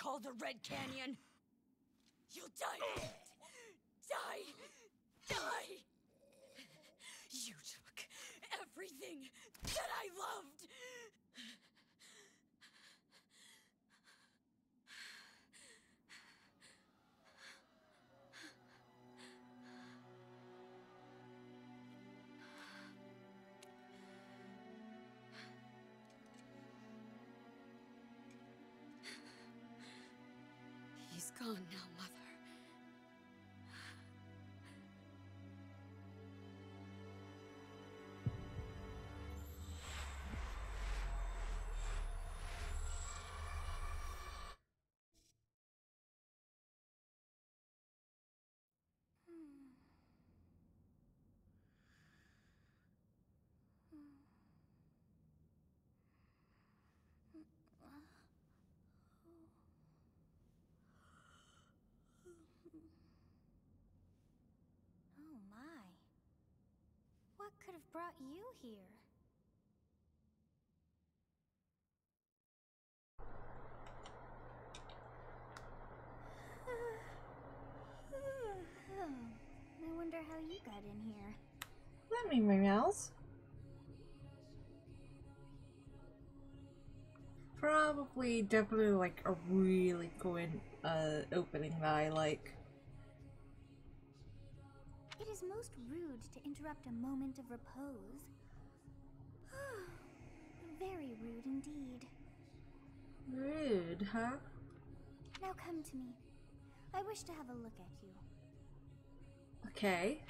call the Red Canyon. You'll die. Die. Die. You took everything that I loved. He's gone now, Mother. Oh my. What could have brought you here? I wonder how you got in here. Let me, my mouse. Probably, definitely like a really cool opening that I like. It is most rude to interrupt a moment of repose. Very rude indeed. Rude, huh? Now come to me. I wish to have a look at you. Okay.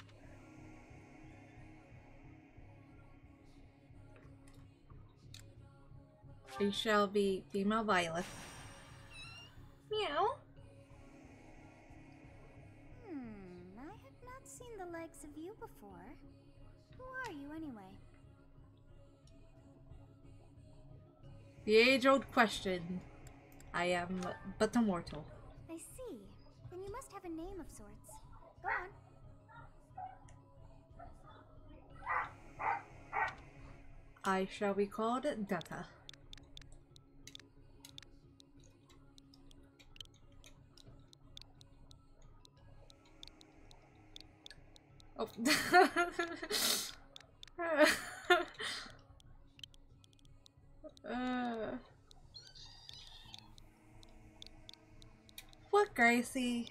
You shall be female Violet. Meow. I have not seen the likes of you before. Who are you anyway? The age-old question. I am but a mortal. I see. Then you must have a name of sorts. Go on. I shall be called Detta. Oh. What, Gracie?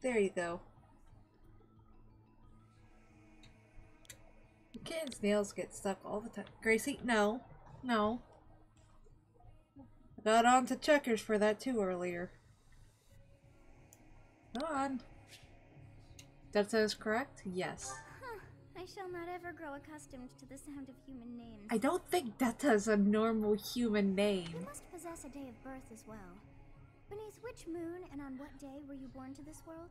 There you go. Kids' nails get stuck all the time. Gracie, no. No. I got on to checkers for that too earlier. Go on. That says correct? Yes. Huh. I shall not ever grow accustomed to the sound of human names. I don't think Deta's a normal human name. You must possess a day of birth as well. Beneath which moon and on what day were you born to this world?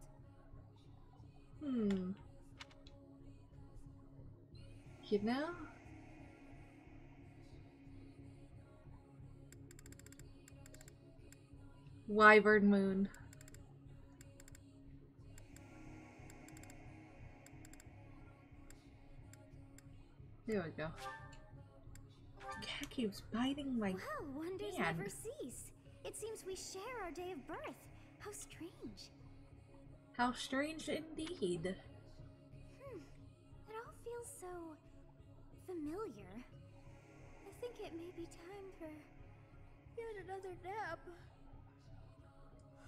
You know? Wyvern moon. There we go. The cat keeps biting my Well, wonders hand. never cease. It seems we share our day of birth. How strange. How strange indeed. It all feels so familiar. I think it may be time for yet another nap.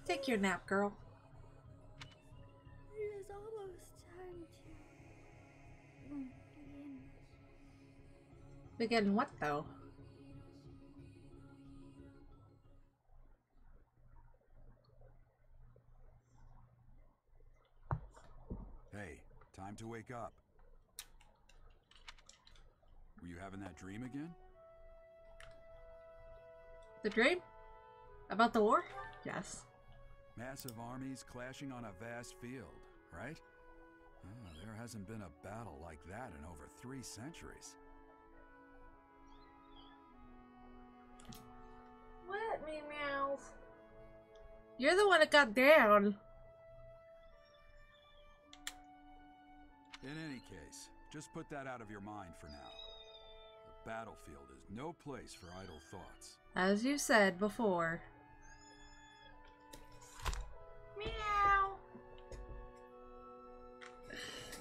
Take your nap, girl. It is almost time to begin. Begin what, though? Hey, time to wake up. Were you having that dream again? The dream? About the war? Yes. Massive armies clashing on a vast field, right? Oh, there hasn't been a battle like that in over 3 centuries. What, me meows? You're the one that got down. In any case, just put that out of your mind for now. battlefield is no place for idle thoughts. As you said before. Meow.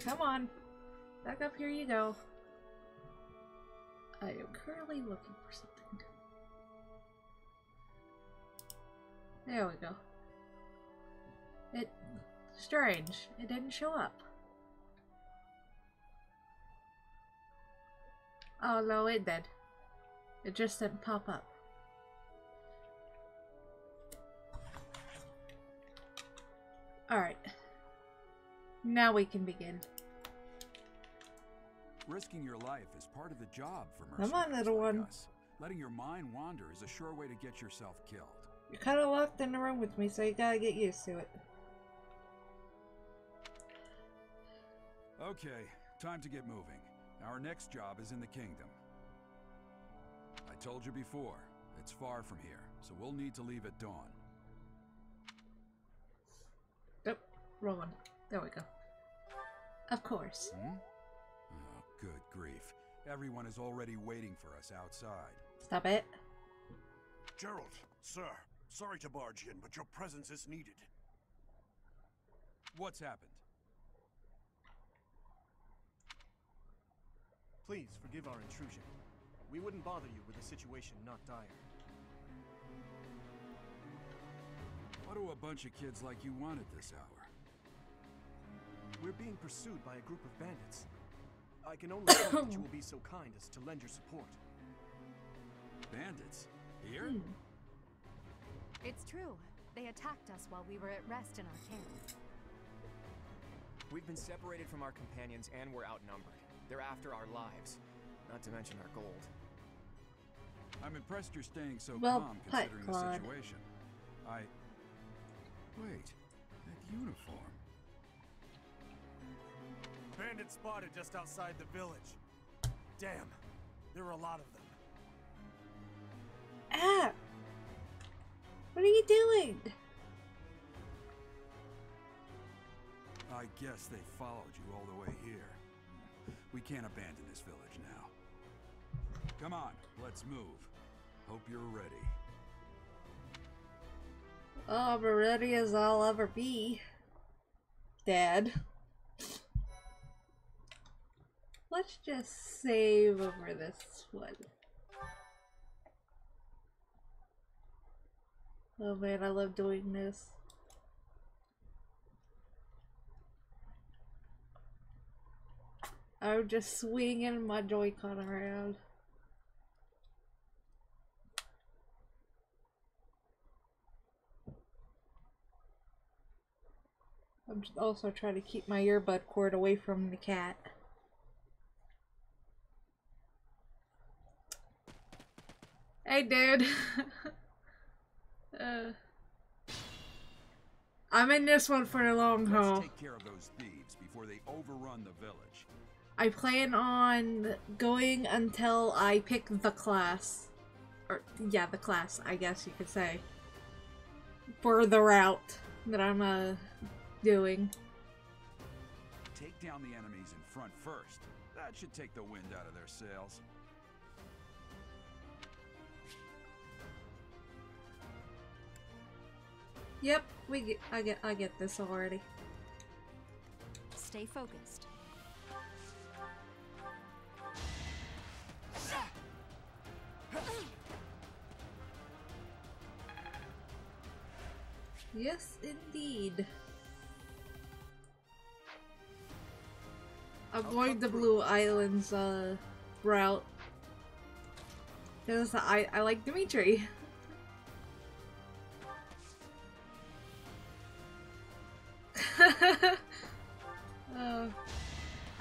Come on. Back up, here you go. I am currently looking for something. There we go. Strange. It didn't show up. Oh no, it did. It just didn't pop up. Alright. Now we can begin. Risking your life is part of the job for Come mercenaries on, little like one. us. Letting your mind wander is a sure way to get yourself killed. You're kind of locked in the room with me, so you gotta get used to it. Okay, time to get moving. Our next job is in the kingdom. I told you before, it's far from here, so we'll need to leave at dawn. Yep, rolling. There we go. Of course. Hmm? Oh, good grief. Everyone is already waiting for us outside. Stop it. Gerald, sir, sorry to barge in, but your presence is needed. What's happened? Please forgive our intrusion. We wouldn't bother you with a situation not dire. What do a bunch of kids like you want at this hour? We're being pursued by a group of bandits. I can only hope that you will be so kind as to lend your support. Bandits? Here? It's true. They attacked us while we were at rest in our camp. We've been separated from our companions and we're outnumbered. They're after our lives, not to mention our gold. I'm impressed you're staying so Well calm put, considering Claude. the situation. Wait, that uniform. Bandits spotted just outside the village. Damn, there are a lot of them. Ah! What are you doing? I guess they followed you all the way here. We can't abandon this village now. Come on, let's move. Hope you're ready. Oh, I'm ready as I'll ever be. Dad. Let's just save over this one. Oh man, I love doing this. I'm just swinging my Joy-Con around. I'm just also trying to keep my earbud cord away from the cat. Hey, dude. I'm in this one for the long haul. Let's take care of those thieves before they overrun the village. I plan on going until I pick the class. Or, yeah, the class, I guess you could say. For the route that I'm, doing. Take down the enemies in front first. That should take the wind out of their sails. Yep, I get this already. Stay focused. Yes, indeed. I'm going the Blue Islands route because I like Dimitri.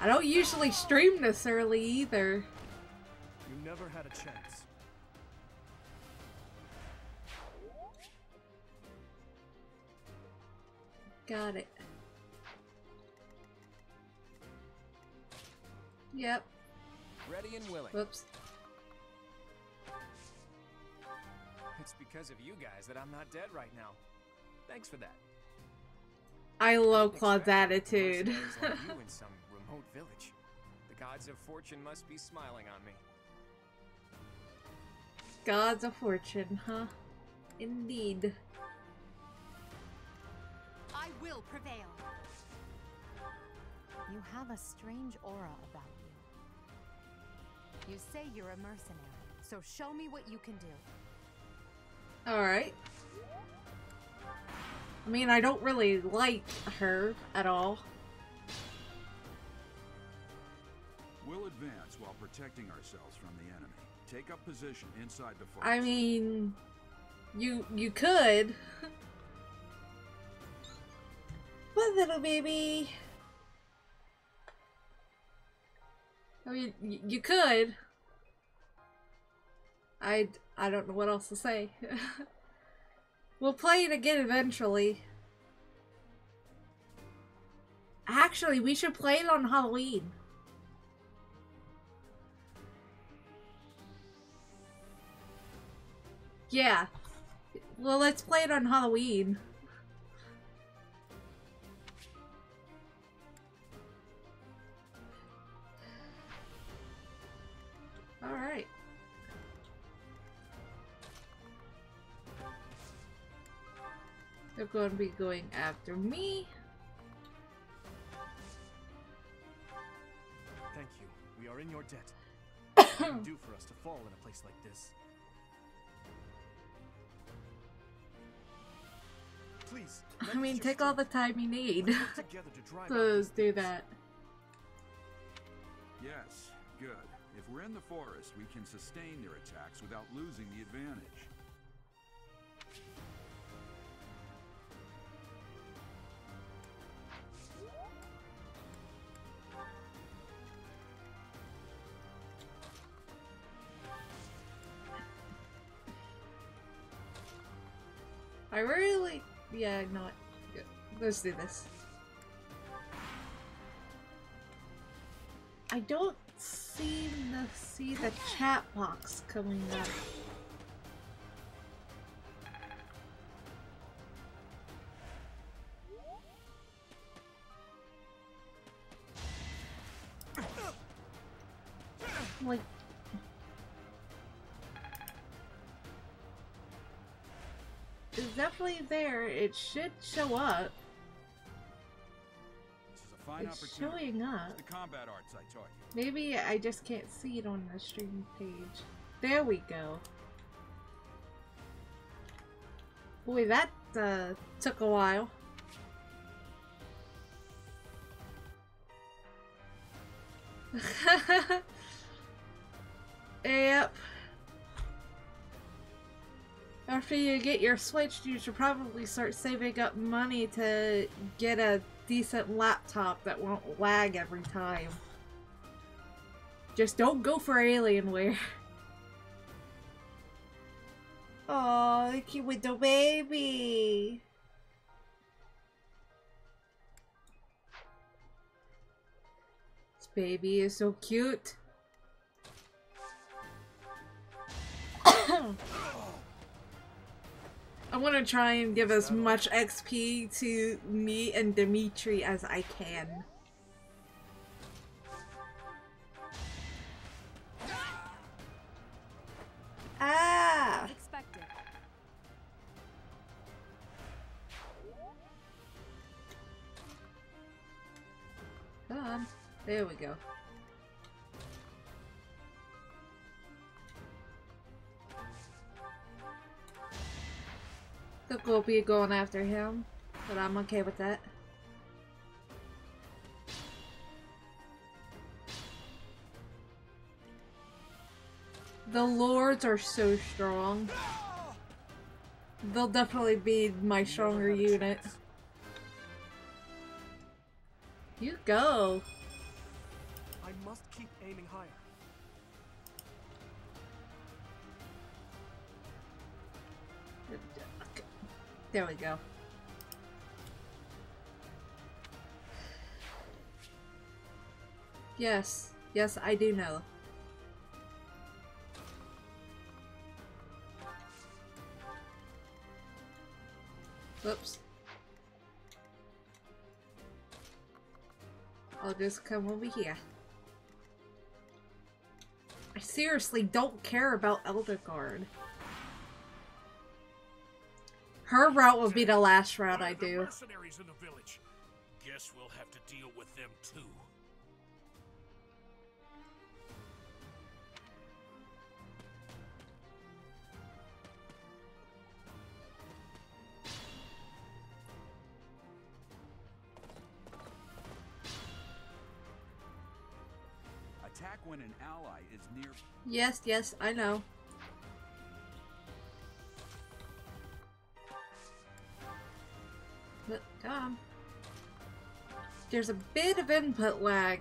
I don't usually stream this early either. You never had a chance. Got it. Yep. Ready and willing. Whoops. It's because of you guys that I'm not dead right now. Thanks for that. I love Claude's Expect attitude. mercenaries like you in some remote village. The gods of fortune must be smiling on me. Gods of fortune, huh? Indeed. I will prevail. You have a strange aura about you. You say you're a mercenary, so show me what you can do. Alright. I mean, I don't really like her at all. We'll advance while protecting ourselves from the enemy. Take up position inside the forest. I mean, you could. What, little baby? I mean, you could. I don't know what else to say. We'll play it again eventually. Actually, we should play it on Halloween. Yeah. Well, let's play it on Halloween. Alright. They're going to be going after me. Thank you. We are in your debt. What can you do for us to fall in a place like this? Please. I mean, take all the time you need Let's work together to drive out to this do that. Yes, good. If we're in the forest, we can sustain their attacks without losing the advantage. I really... Yeah, no. Let's do this. I don't seem to see the chat box coming up. Like... It's definitely there. It should show up. This is a fine It's opportunity. showing up. It's the combat arts I taught you. Maybe I just can't see it on the stream page. There we go. Boy, that took a while. Yep. After you get your Switch, you should probably start saving up money to get a decent laptop that won't lag every time. Just don't go for Alienware. Oh, cute little baby. This baby is so cute. I want to try and give as much XP to me and Dimitri as I can. Ah! As expected. Come on. There we go. Look, we'll be going after him, but I'm okay with that. The lords are so strong. They'll definitely be my stronger unit. You go. I must keep aiming higher. There we go. Yes. Yes, I do know. Whoops. I'll just come over here. I seriously don't care about Elderguard. Her route would be the last route I do. Mercenaries in the village. Guess we'll have to deal with them too. Attack when an ally is near. Yes, yes, I know. But, come on. There's a bit of input lag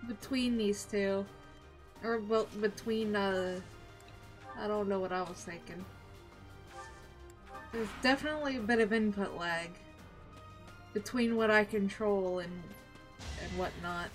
between these two. Or, well, between, I don't know what I was thinking. There's definitely a bit of input lag between what I control and whatnot.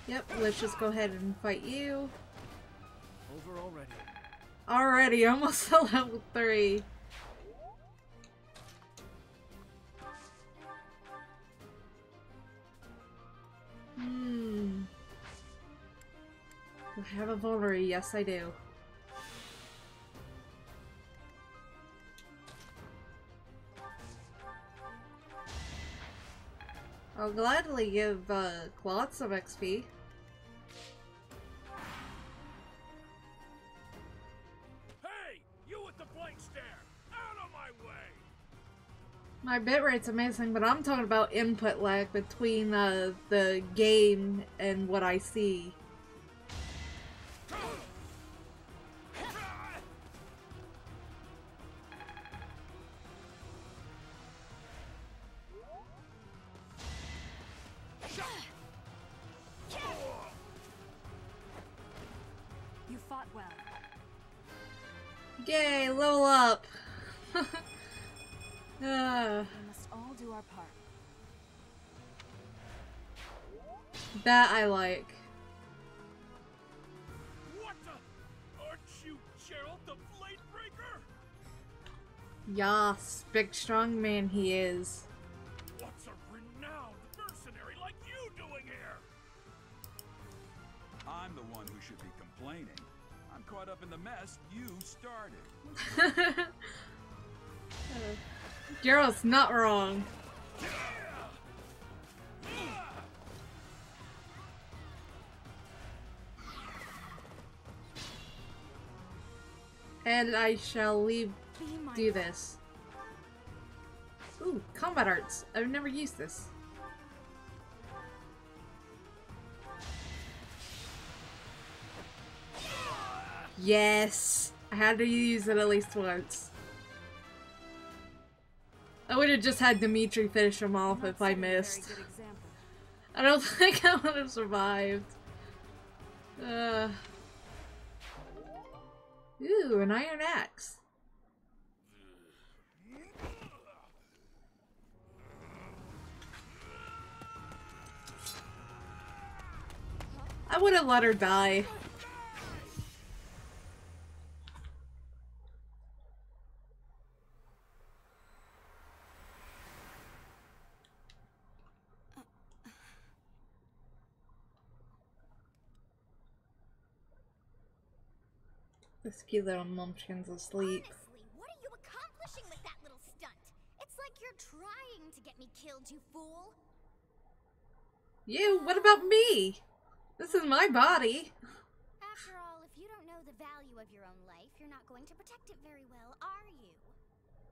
Yep, let's just go ahead and fight you. Over already. Already, almost to level 3. Do I have a vulnerary? Yes, I do. I'll gladly give Claude some XP. Hey, you with the blank stare! Out of my way! My bitrate's amazing, but I'm talking about input lag between the game and what I see. You fought well. Yay, level up! We must all do our part. That I like. What the? Aren't you Gerald the Bladebreaker? Yas, big strong man he is. What's a renowned mercenary like you doing here? I'm the one who should be complaining. I'm caught up in the mess you started. Geralt's not wrong. And I shall do this. Ooh, combat arts. I've never used this. Yes! I had to use it at least once. I would have just had Dimitri finish him off if I missed. I don't think I would have survived. Ooh, an iron axe. I would have let her die. This cute little mumpkin's asleep. Honestly, what are you accomplishing with that little stunt? It's like you're trying to get me killed, you fool. You? What about me? This is my body. After all, if you don't know the value of your own life, you're not going to protect it very well, are you?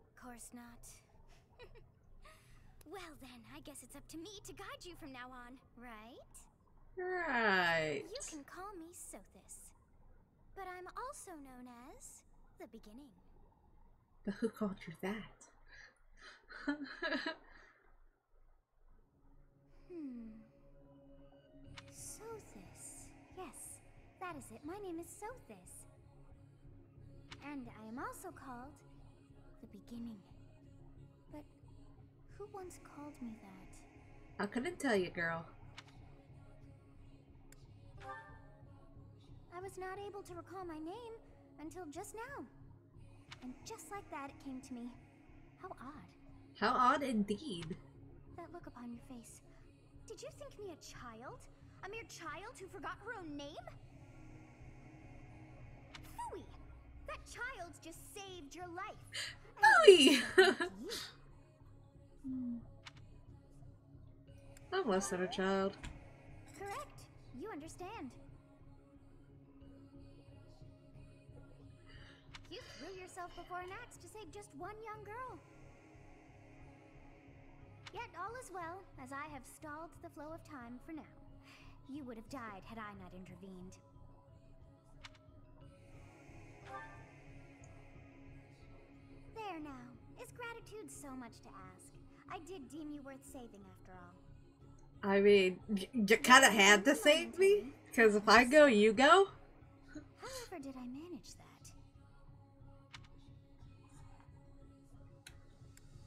Of course not. Well then, I guess it's up to me to guide you from now on, right? Right. You can call me Sothis. But I'm also known as the beginning. But who called you that? Sothis. Yes, that is it. My name is Sothis. And I am also called the beginning. But who once called me that? I couldn't tell you, girl. I was not able to recall my name until just now. And just like that, it came to me. How odd. How odd indeed. That look upon your face. Did you think me a child? A mere child who forgot her own name? Phooey! That child just saved your life. Phooey! I'm less than a child. Correct. You understand. You threw yourself before an axe to save just one young girl. Yet all is well, as I have stalled the flow of time for now. You would have died had I not intervened. There now. Is gratitude so much to ask? I did deem you worth saving after all. I mean, you kind of had to save me, because if I go, you go. However did I manage that?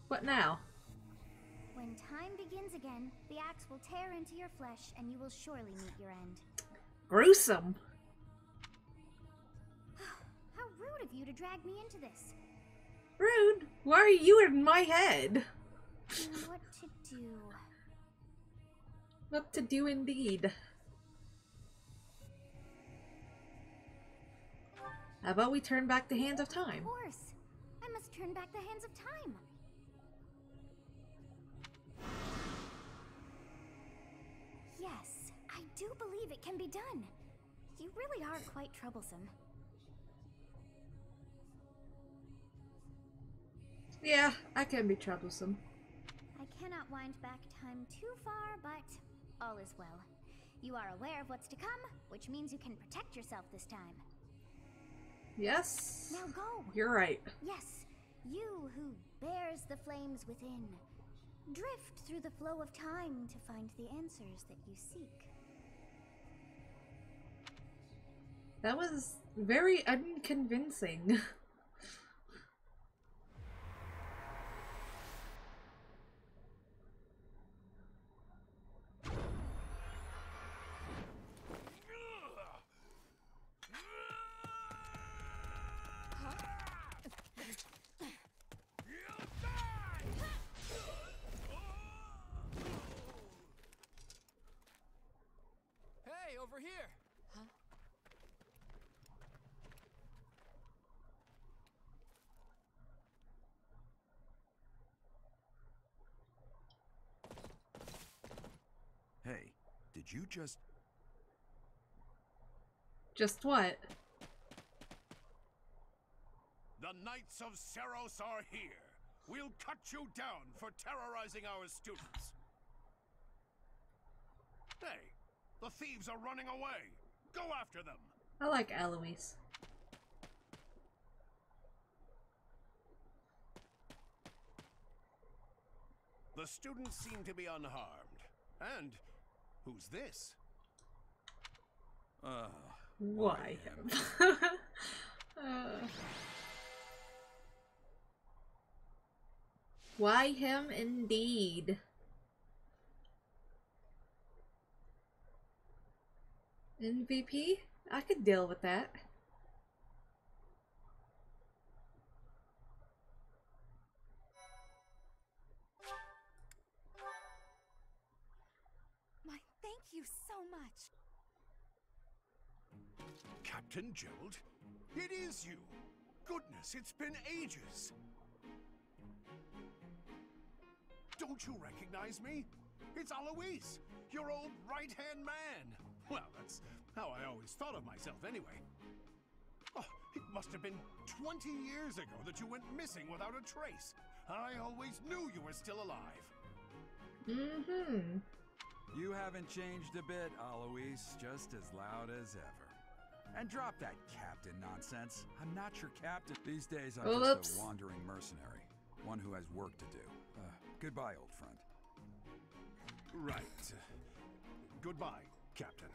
What now? When time begins again, the axe will tear into your flesh, and you will surely meet your end. Gruesome. How rude of you to drag me into this. Rude? Why are you in my head? What to do? What to do indeed. How about we turn back the hands of time? Of course. I must turn back the hands of time. Yes, I do believe it can be done. You really are quite troublesome. Yeah, I can be troublesome. I cannot wind back time too far, but all is well. You are aware of what's to come, which means you can protect yourself this time. Yes. Now go. You're right. Yes, you who bears the flames within. Drift through the flow of time to find the answers that you seek. That was very unconvincing. Hey, over here! Huh? Hey, did you just... Just what? The Knights of Seros are here. We'll cut you down for terrorizing our students. Hey, the thieves are running away. Go after them. I like Eloise. The students seem to be unharmed. And who's this? Why him? Why him indeed? MVP? I could deal with that. My thank you so much. Captain Gerald? It is you. Goodness, it's been ages. Don't you recognize me? It's Alois, your old right-hand man. Well, that's how I always thought of myself anyway. Oh, it must have been 20 years ago that you went missing without a trace. I always knew you were still alive. Mm-hmm. You haven't changed a bit, Alois. Just as loud as ever. And drop that captain nonsense. I'm not your captain. These days, I'm just a wandering mercenary. One who has work to do. Goodbye, old friend. Right. Goodbye, Captain.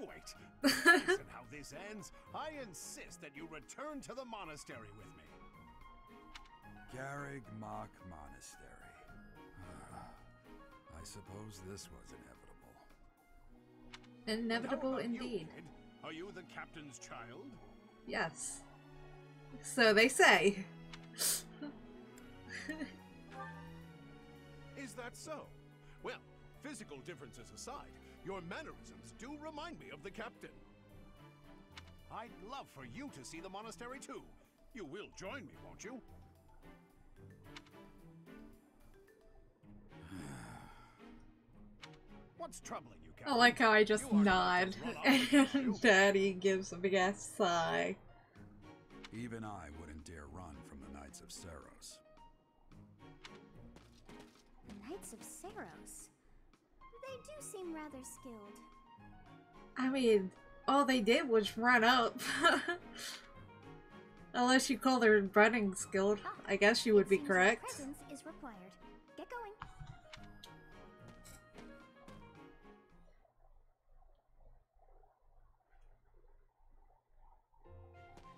Wait. Listen how this ends. I insist that you return to the monastery with me. Garrig Mach Monastery. I suppose this was inevitable. Inevitable How about you, indeed. kid? Are you the captain's child? Yes. So they say. Is that so? Well, physical differences aside, your mannerisms do remind me of the captain. I'd love for you to see the monastery too. You will join me, won't you? What's troubling you, Captain? I like how I just You aren't about nod to run off with us, you? and Daddy gives a big ass sigh. Even I wouldn't dare run from the Knights of Saros. The Knights of Saros. They do seem rather skilled. I mean, all they did was run up. Unless you call their running skilled, I guess you would be Seems your correct. presence is required. Get going.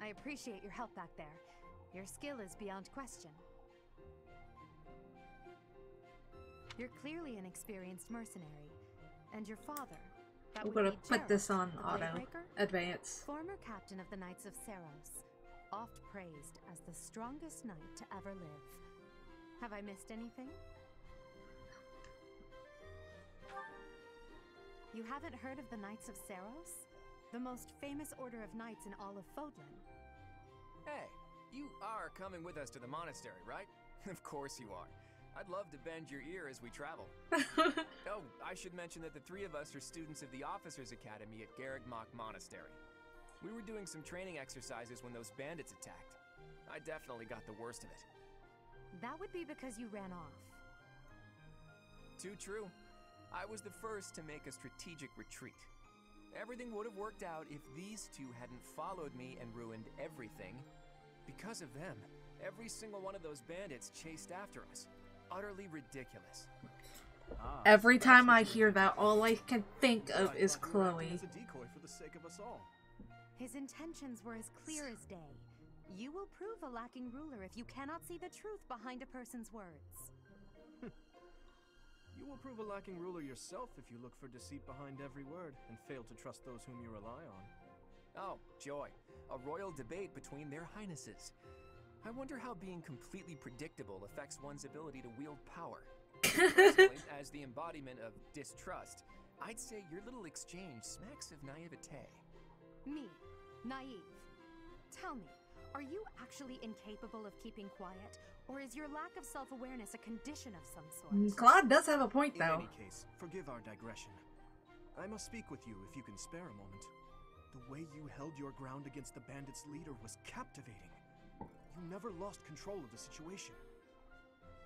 I appreciate your help back there. Your skill is beyond question. You're clearly an experienced mercenary. And your father, that I'm would gonna be put this Geralt, on the auto Bladebreaker, advance. former captain of the Knights of Saros, oft praised as the strongest knight to ever live. Have I missed anything? You haven't heard of the Knights of Saros? The most famous order of knights in all of Fodlan. Hey, you are coming with us to the monastery, right? Of course you are. I'd love to bend your ear as we travel. Oh, I should mention that the three of us are students of the Officers' Academy at Garrig Mach Monastery. We were doing some training exercises when those bandits attacked. I definitely got the worst of it. That would be because you ran off. Too true. I was the first to make a strategic retreat. Everything would have worked out if these two hadn't followed me and ruined everything. Because of them, every single one of those bandits chased after us. Utterly ridiculous. Every time I hear that, all I can think of is Chloe. As a decoy for the sake of us all. His intentions were as clear as day. You will prove a lacking ruler if you cannot see the truth behind a person's words. You will prove a lacking ruler yourself if you look for deceit behind every word and fail to trust those whom you rely on. Oh, joy. A royal debate between their highnesses. I wonder how being completely predictable affects one's ability to wield power. Personally, as the embodiment of distrust, I'd say your little exchange smacks of naivete. Me, naive. Tell me, are you actually incapable of keeping quiet, or is your lack of self-awareness a condition of some sort? Claude does have a point, In though. any case, forgive our digression. I must speak with you if you can spare a moment. The way you held your ground against the bandits' leader was captivating. You never lost control of the situation.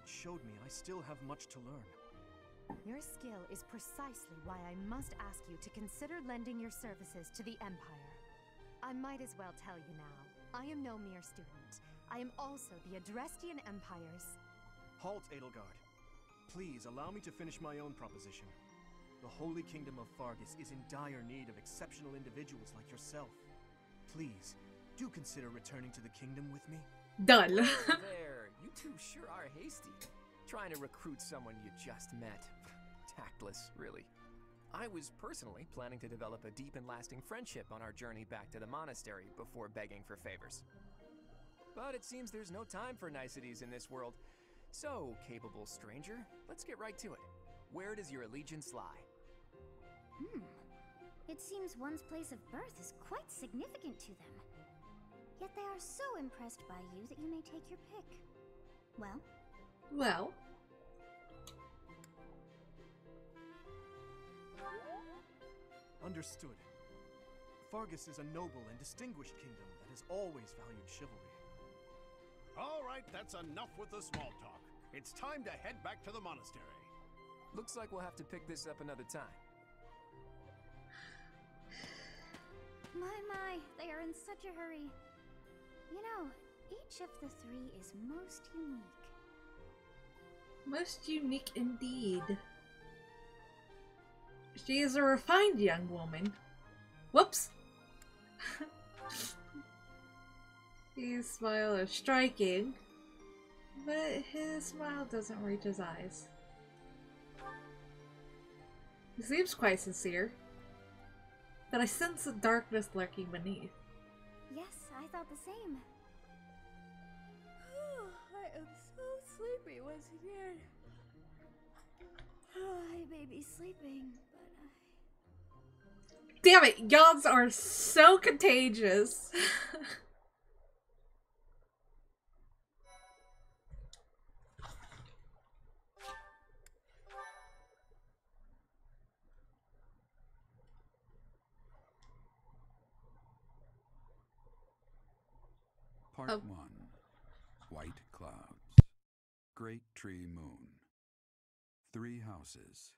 It showed me I still have much to learn. Your skill is precisely why I must ask you to consider lending your services to the Empire. I might as well tell you now, I am no mere student. I am also the Adrestian Empire's... Halt, Edelgard. Please allow me to finish my own proposition. The Holy Kingdom of Fargus is in dire need of exceptional individuals like yourself. Please, do consider returning to the kingdom with me. Done. There, you two sure are hasty. Trying to recruit someone you just met. Tactless, really. I was personally planning to develop a deep and lasting friendship on our journey back to the monastery before begging for favors. But it seems there's no time for niceties in this world. So, capable stranger, let's get right to it. Where does your allegiance lie? It seems one's place of birth is quite significant to them. Yet they are so impressed by you that you may take your pick. Well? Well. Understood. Fargus is a noble and distinguished kingdom that has always valued chivalry. All right, that's enough with the small talk. It's time to head back to the monastery. Looks like we'll have to pick this up another time. My, they are in such a hurry. You know, each of the three is most unique. Most unique indeed. She is a refined young woman. Whoops! His smile is striking. But his smile doesn't reach his eyes. He seems quite sincere, but I sense a darkness lurking beneath. Yes, I thought the same. I am so sleepy once again. I may be sleeping, but Damn it, yawns are so contagious. Part 1. White clouds. Great tree moon. 3 houses.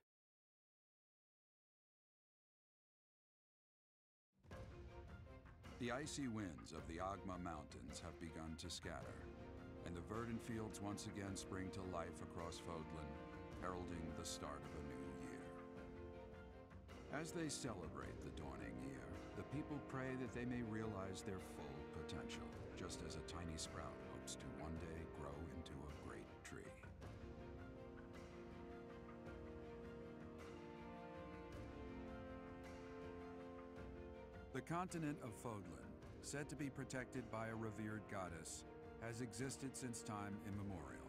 The icy winds of the Agma Mountains have begun to scatter, and the verdant fields once again spring to life across Fodlan, heralding the start of a new year. As they celebrate the dawning year, the people pray that they may realize their full potential, just as a tiny sprout hopes to one day grow into a great tree. The continent of Fodlan, said to be protected by a revered goddess, has existed since time immemorial.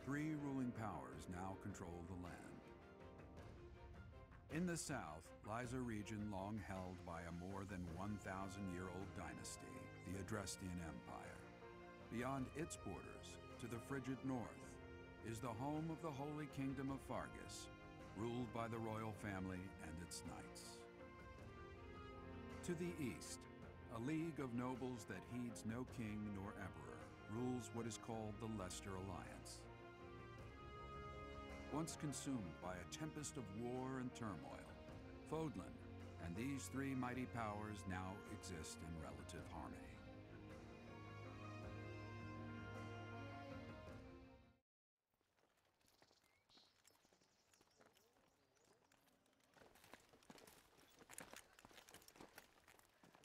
3 ruling powers now control the land. In the south lies a region long held by a more than 1,000-year-old dynasty, the Adrestian Empire. Beyond its borders, to the frigid north, is the home of the Holy Kingdom of Fargus, ruled by the royal family and its knights. To the east, a league of nobles that heeds no king nor emperor rules what is called the Leicester Alliance. Once consumed by a tempest of war and turmoil, Fodlan and these 3 mighty powers now exist in relative harmony.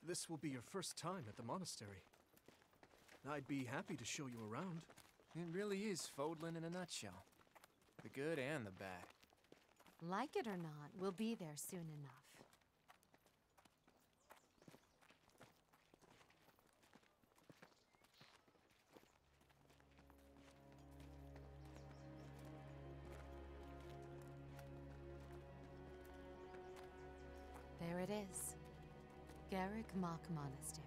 This will be your first time at the monastery. I'd be happy to show you around. It really is Fodlan in a nutshell. The good and the bad. Like it or not, we'll be there soon enough. There it is. Garrick Mock Monastery.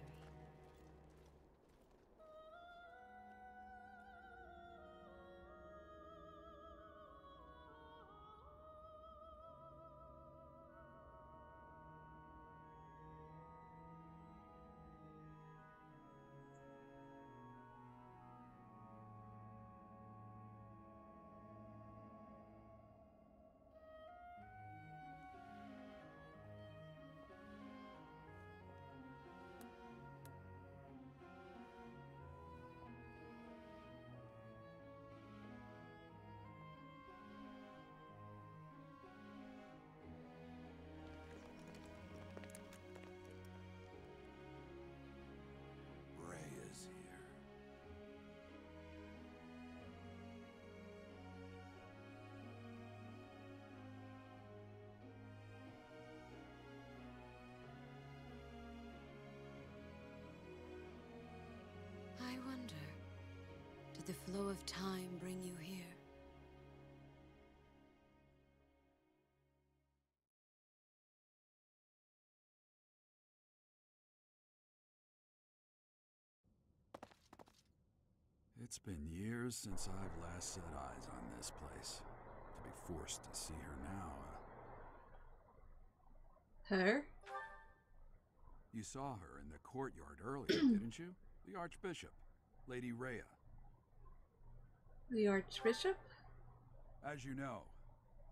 I wonder, did the flow of time bring you here? It's been years since I've last set eyes on this place. To be forced to see her now. Her? You saw her in the courtyard earlier, didn't you? The Archbishop, Lady Rhea. The Archbishop? As you know,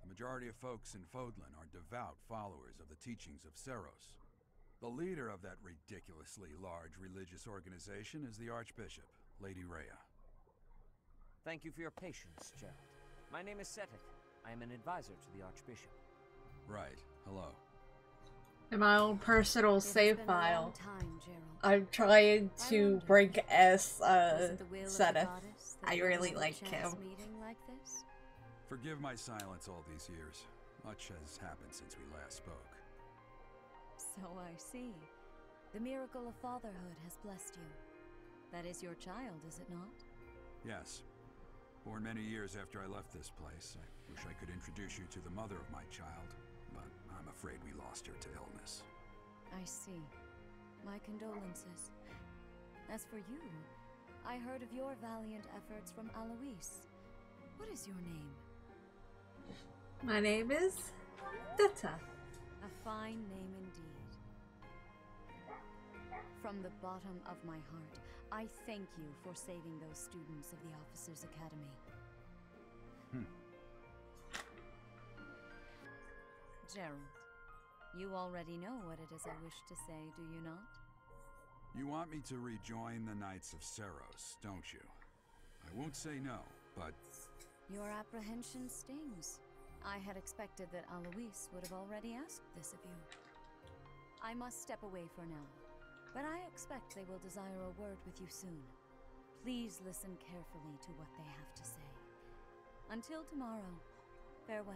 the majority of folks in Fodlan are devout followers of the teachings of Seros. The leader of that ridiculously large religious organization is the Archbishop, Lady Rhea. Thank you for your patience, Gerald. My name is Seteth. I am an advisor to the Archbishop. Right. Hello. In my own personal save Been a file, long time, Gerald. I'm trying to wonder, rank S, Was it the will of the Zenith. goddess I really like him. Meeting like this? Forgive my silence all these years. Much has happened since we last spoke. So I see. The miracle of fatherhood has blessed you. That is your child, is it not? Yes. Born many years after I left this place. I wish I could introduce you to the mother of my child, but I'm afraid we lost her to illness. I see. My condolences. As for you, I heard of your valiant efforts from Alois. What is your name? My name is Detta. A fine name indeed. From the bottom of my heart, I thank you for saving those students of the Officers' Academy. Gerald, you already know what it is I wish to say, do you not? You want me to rejoin the Knights of Seros, don't you? I won't say no, but... Your apprehension stings. I had expected that Alois would have already asked this of you. I must step away for now, but I expect they will desire a word with you soon. Please listen carefully to what they have to say. Until tomorrow, farewell.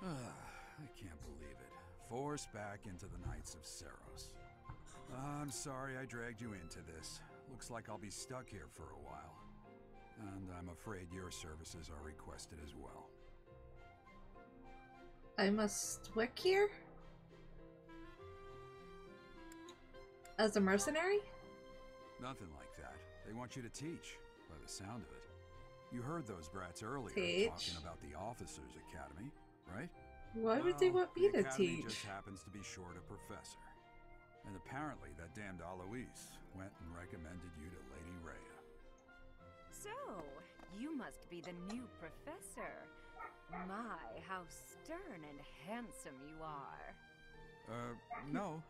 I can't believe it. Forced back into the Knights of Seros. I'm sorry I dragged you into this. Looks like I'll be stuck here for a while. And I'm afraid your services are requested as well. I must work here? As a mercenary? Nothing like that. They want you to teach, by the sound of it. You heard those brats earlier talking about the Officers' Academy, right? Why would they want me to the Academy teach? just happens to be short a professor. And apparently that damned Alois went and recommended you to Lady Rhea. So, you must be the new professor. My, how stern and handsome you are. No.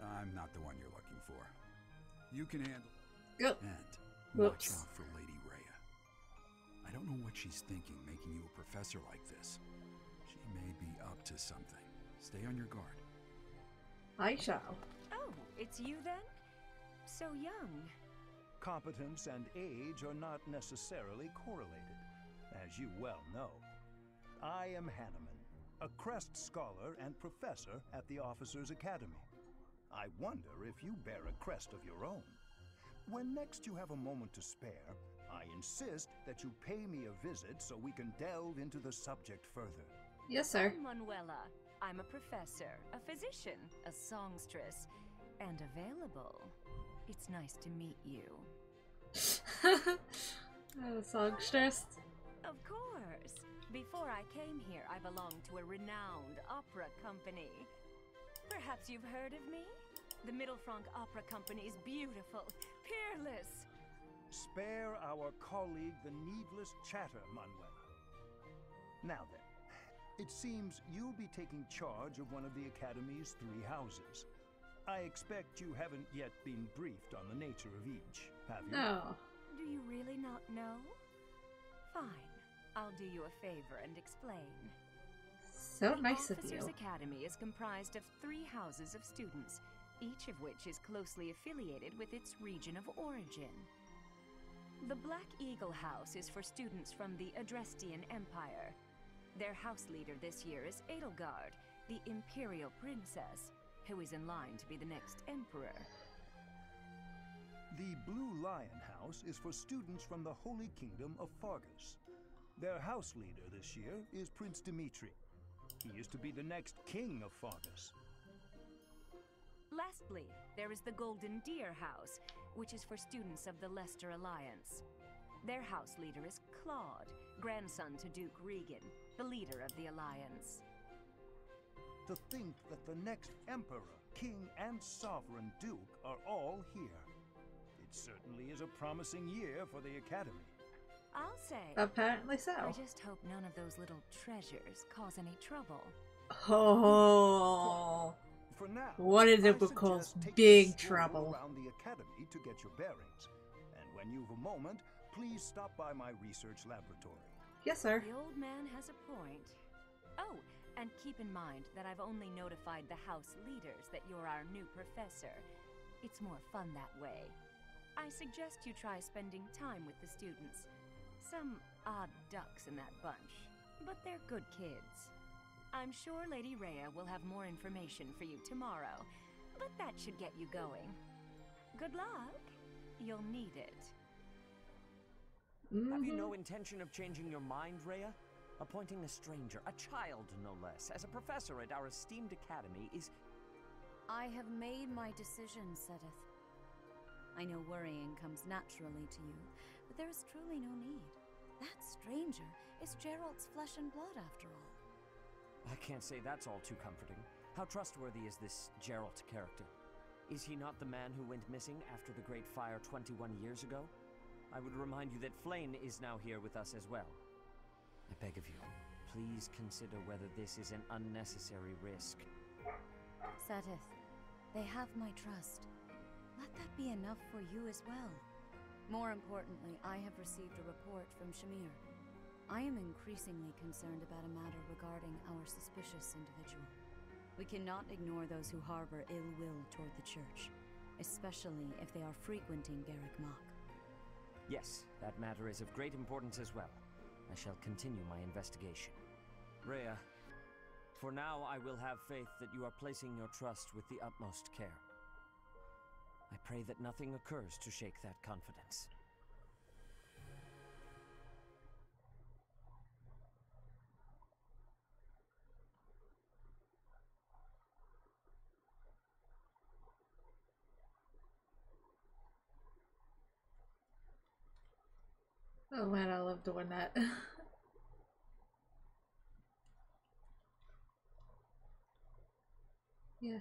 I'm not the one you're looking for. You can handle... Yep. And Whoops. watch out for Lady Rhea. I don't know what she's thinking, making you a professor like this. She may be up to something. Stay on your guard. I shall. Oh, it's you then? So young. Competence and age are not necessarily correlated, as you well know. I am Hanneman, a Crest Scholar and Professor at the Officers' Academy. I wonder if you bear a crest of your own. When next you have a moment to spare, I insist that you pay me a visit so we can delve into the subject further. Yes, sir. I'm Manuela. I'm a professor, a physician, a songstress, and available. It's nice to meet you. Songstress. Of course. Before I came here, I belonged to a renowned opera company. Perhaps you've heard of me? The Middlefranc Opera Company is beautiful, peerless. Spare our colleague the needless chatter, Manuela. Now then, it seems you'll be taking charge of one of the Academy's 3 houses. I expect you haven't yet been briefed on the nature of each, have you? No. Do you really not know? Fine. I'll do you a favor and explain. So nice of you. The Officers' Academy is comprised of 3 houses of students, each of which is closely affiliated with its region of origin. The Black Eagle House is for students from the Adrestian Empire. Their house leader this year is Edelgard, the Imperial Princess, who is in line to be the next Emperor. The Blue Lion House is for students from the Holy Kingdom of Fargus. Their house leader this year is Prince Dimitri. He is to be the next king of Fargus. Lastly, there is the Golden Deer House, which is for students of the Leicester Alliance. Their house leader is Claude, grandson to Duke Regan, the leader of the Alliance. To think that the next Emperor, King, and Sovereign Duke are all here. It certainly is a promising year for the Academy. I'll say. Apparently so. I just hope none of those little treasures cause any trouble. Oh. For now, what did it cause big trouble? Around the Academy to get your bearings. And when you've a moment, please stop by my research laboratory. Yes, sir. The old man has a point. Oh, And keep in mind that I've only notified the house leaders that you're our new professor. It's more fun that way. I suggest you try spending time with the students. Some odd ducks in that bunch, but they're good kids. I'm sure Lady Rhea will have more information for you tomorrow, but that should get you going. Good luck. You'll need it. Have you no intention of changing your mind, Rhea? Appointing a stranger, a child no less, as a professor at our esteemed academy is... I have made my decision, Sedith. I know worrying comes naturally to you, but there is truly no need. That stranger is Gerald's flesh and blood, after all. I can't say that's all too comforting. How trustworthy is this Gerald character? Is he not the man who went missing after the Great Fire 21 years ago? I would remind you that Flayn is now here with us as well. I beg of you, please consider whether this is an unnecessary risk. Sedith, they have my trust. Let that be enough for you as well. More importantly, I have received a report from Shamir. I am increasingly concerned about a matter regarding our suspicious individual. We cannot ignore those who harbor ill will toward the church, especially if they are frequenting Garrick Mach. Yes, that matter is of great importance as well. I shall continue my investigation. Rhea, for now I will have faith that you are placing your trust with the utmost care. I pray that nothing occurs to shake that confidence. Oh man, I love doing that. Yeah,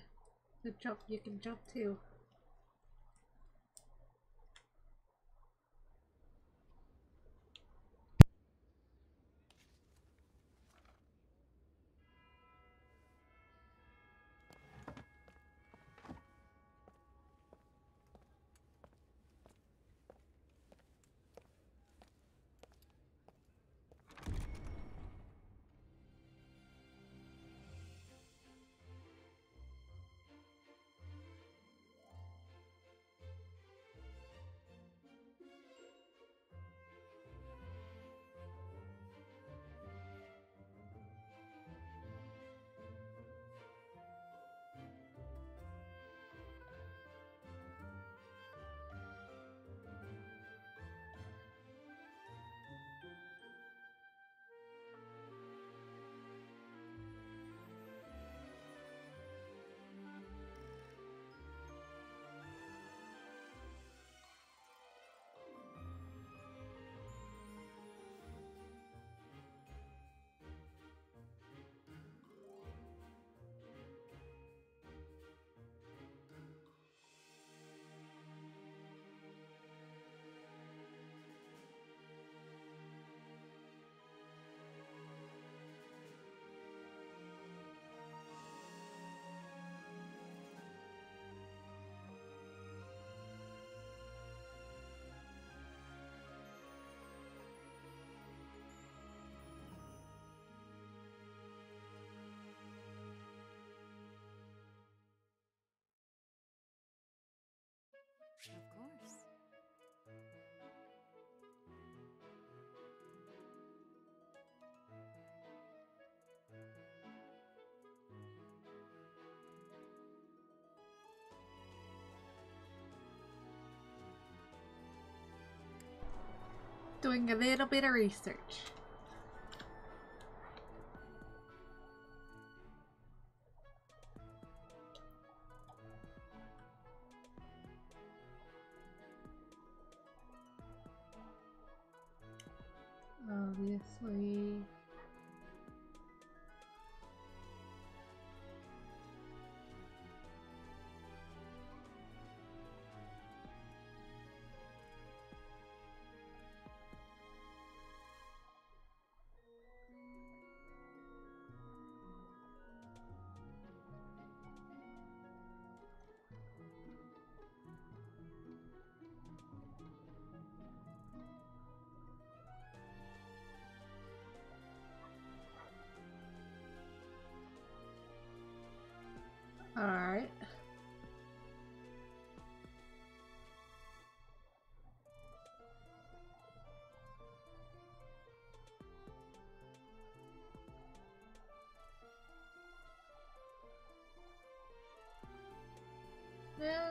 the jump, you can jump too. Of course. Doing a little bit of research. Obviously.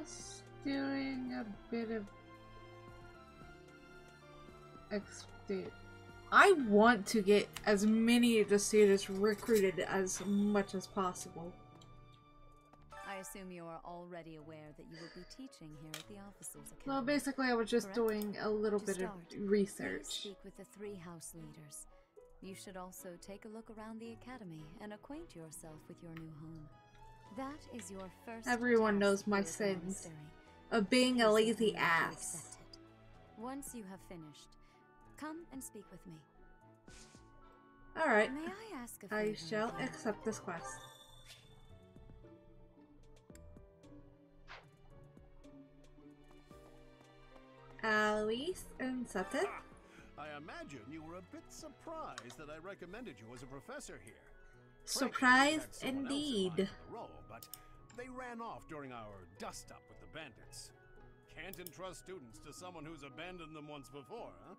just doing a bit of I want to get as many of the students recruited as much as possible. I assume you are already aware that you will be teaching here at the Officers Academy. Well, basically I was just doing a little bit of research. Please speak with the 3 house leaders. You should also take a look around the academy and acquaint yourself with your new home. That is your first Everyone task knows my here at the sins monastery. of being a Please lazy submit to ass. accept it. Once you have finished, come and speak with me. Alright, May I ask a I favor shall of you? accept this quest. Alice accepted. I imagine you were a bit surprised that I recommended you as a professor here. Surprised indeed. But they ran off during our dust-up with the bandits. Can't entrust students to someone who's abandoned them once before, huh?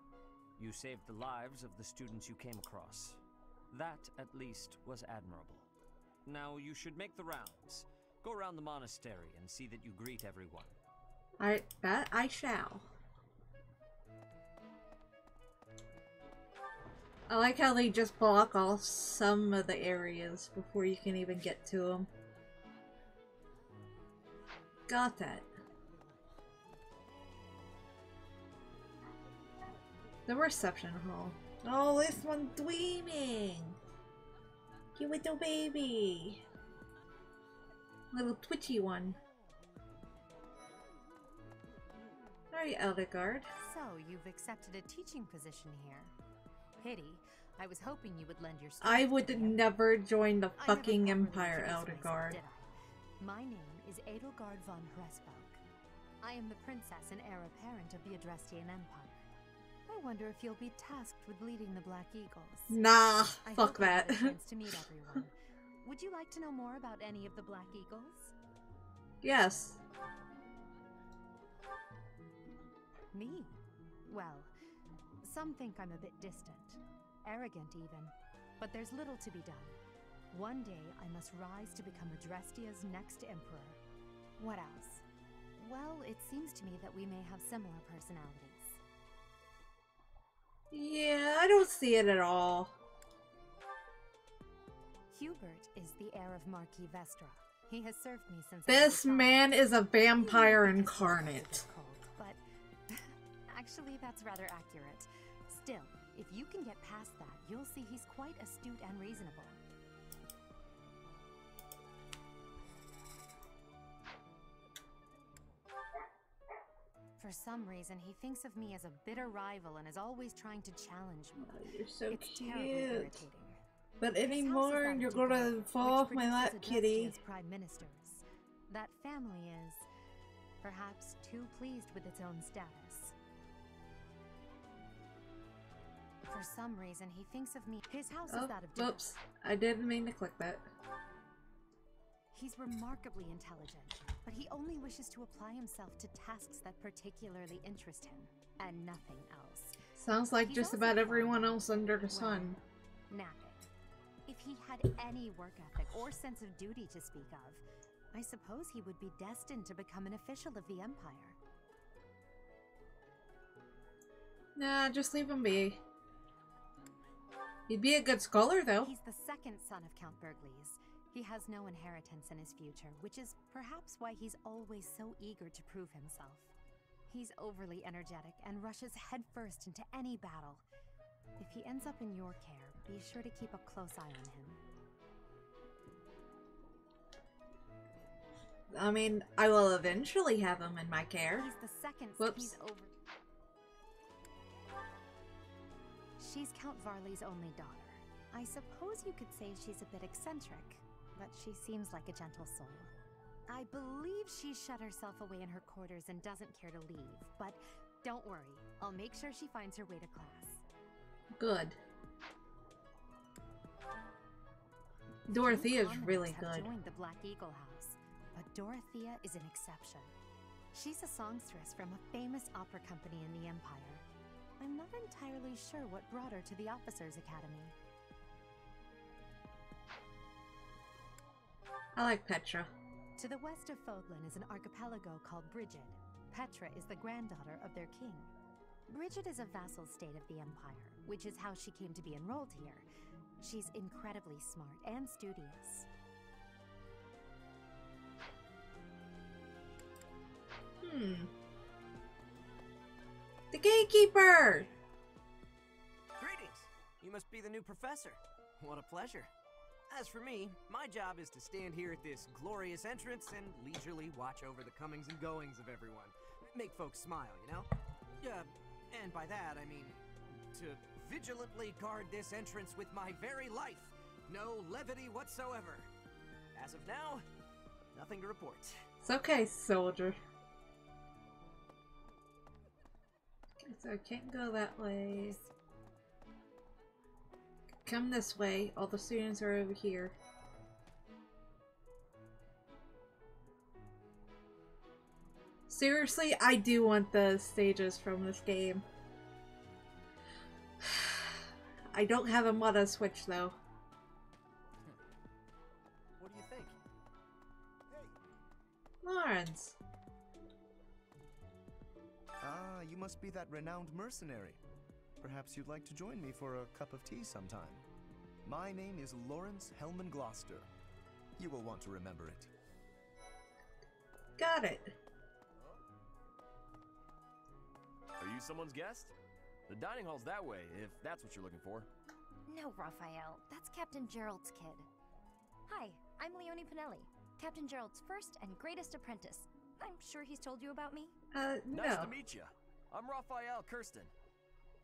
You saved the lives of the students you came across. That, at least, was admirable. Now you should make the rounds. Go around the monastery and see that you greet everyone. That I shall. I like how they just block off some of the areas before you can even get to them. Got that. The reception hall. Oh, this one's dreaming. Cute little baby. Little twitchy one. Alright, Elder Guard. So, you've accepted a teaching position here. Pity. I was hoping you would lend your strength. I would never join the I fucking never Empire, properly Elder introduced Guard. myself, did I? My name is Edelgard von Hresbelk. I am the princess and heir apparent of the Adrestian Empire. I wonder if you'll be tasked with leading the Black Eagles. Nah, I fuck hope you that. have a chance to meet everyone. Would you like to know more about any of the Black Eagles? Yes. Me? Well, some think I'm a bit distant. Arrogant even. But there's little to be done. One day I must rise to become Adrestia's next emperor. What else? Well, it seems to me that we may have similar personalities. Yeah, I don't see it at all. Hubert is the heir of Marquis Vestra. He has served me since This man is a vampire incarnate. But actually, that's rather accurate. Still, if you can get past that, you'll see he's quite astute and reasonable. For some reason, he thinks of me as a bitter rival and is always trying to challenge me. Oh, you're so it's cute. terribly irritating. But His house is anymore, that of you're Ducal, gonna fall off which my lap, produces kitty. Adrestia's prime ministers. That family is perhaps too pleased with its own status. For some reason, he thinks of me. His house is that of Ducal. Oops. I didn't mean to click that. He's remarkably intelligent, but he only wishes to apply himself to tasks that particularly interest him, and nothing else. Sounds like He's just also about fond everyone of, else under the well, sun. napping. If he had any work ethic or sense of duty to speak of, I suppose he would be destined to become an official of the Empire. Nah, just leave him be. He'd be a good scholar, though. He's the second son of Count Burgles. He has no inheritance in his future, which is perhaps why he's always so eager to prove himself. He's overly energetic and rushes headfirst into any battle. If he ends up in your care, be sure to keep a close eye on him. I mean, I will eventually have him in my care. He's the second. Whoops. He's over. She's Count Varley's only daughter. I suppose you could say she's a bit eccentric, but she seems like a gentle soul. I believe she's shut herself away in her quarters and doesn't care to leave, but don't worry. I'll make sure she finds her way to class. Good. Dorothea's Few really commoners have good. joined the Black Eagle House, but Dorothea is an exception. She's a songstress from a famous opera company in the Empire. I'm not entirely sure what brought her to the Officers Academy. I like Petra. To the west of Fodlan is an archipelago called Brigid. Petra is the granddaughter of their king. Brigid is a vassal state of the Empire, which is how she came to be enrolled here. She's incredibly smart and studious. The gatekeeper! Greetings! You must be the new professor. What a pleasure. As for me, my job is to stand here at this glorious entrance and leisurely watch over the comings and goings of everyone. Make folks smile, you know? And by that, I mean to vigilantly guard this entrance with my very life. No levity whatsoever. As of now, nothing to report. It's okay, soldier. Okay, so I can't go that way. Come this way. All the students are over here. Seriously, I do want the stages from this game. I don't have a mod on Switch though. What do you think? Lawrence. Ah, you must be that renowned mercenary. Perhaps you'd like to join me for a cup of tea sometime. My name is Lawrence Hellman Gloucester. You will want to remember it. Got it. Are you someone's guest? The dining hall's that way, if that's what you're looking for. No, Raphael. That's Captain Gerald's kid. Hi, I'm Leonie Pinelli, Captain Gerald's first and greatest apprentice. I'm sure he's told you about me. No. Nice to meet you. I'm Raphael Kirsten.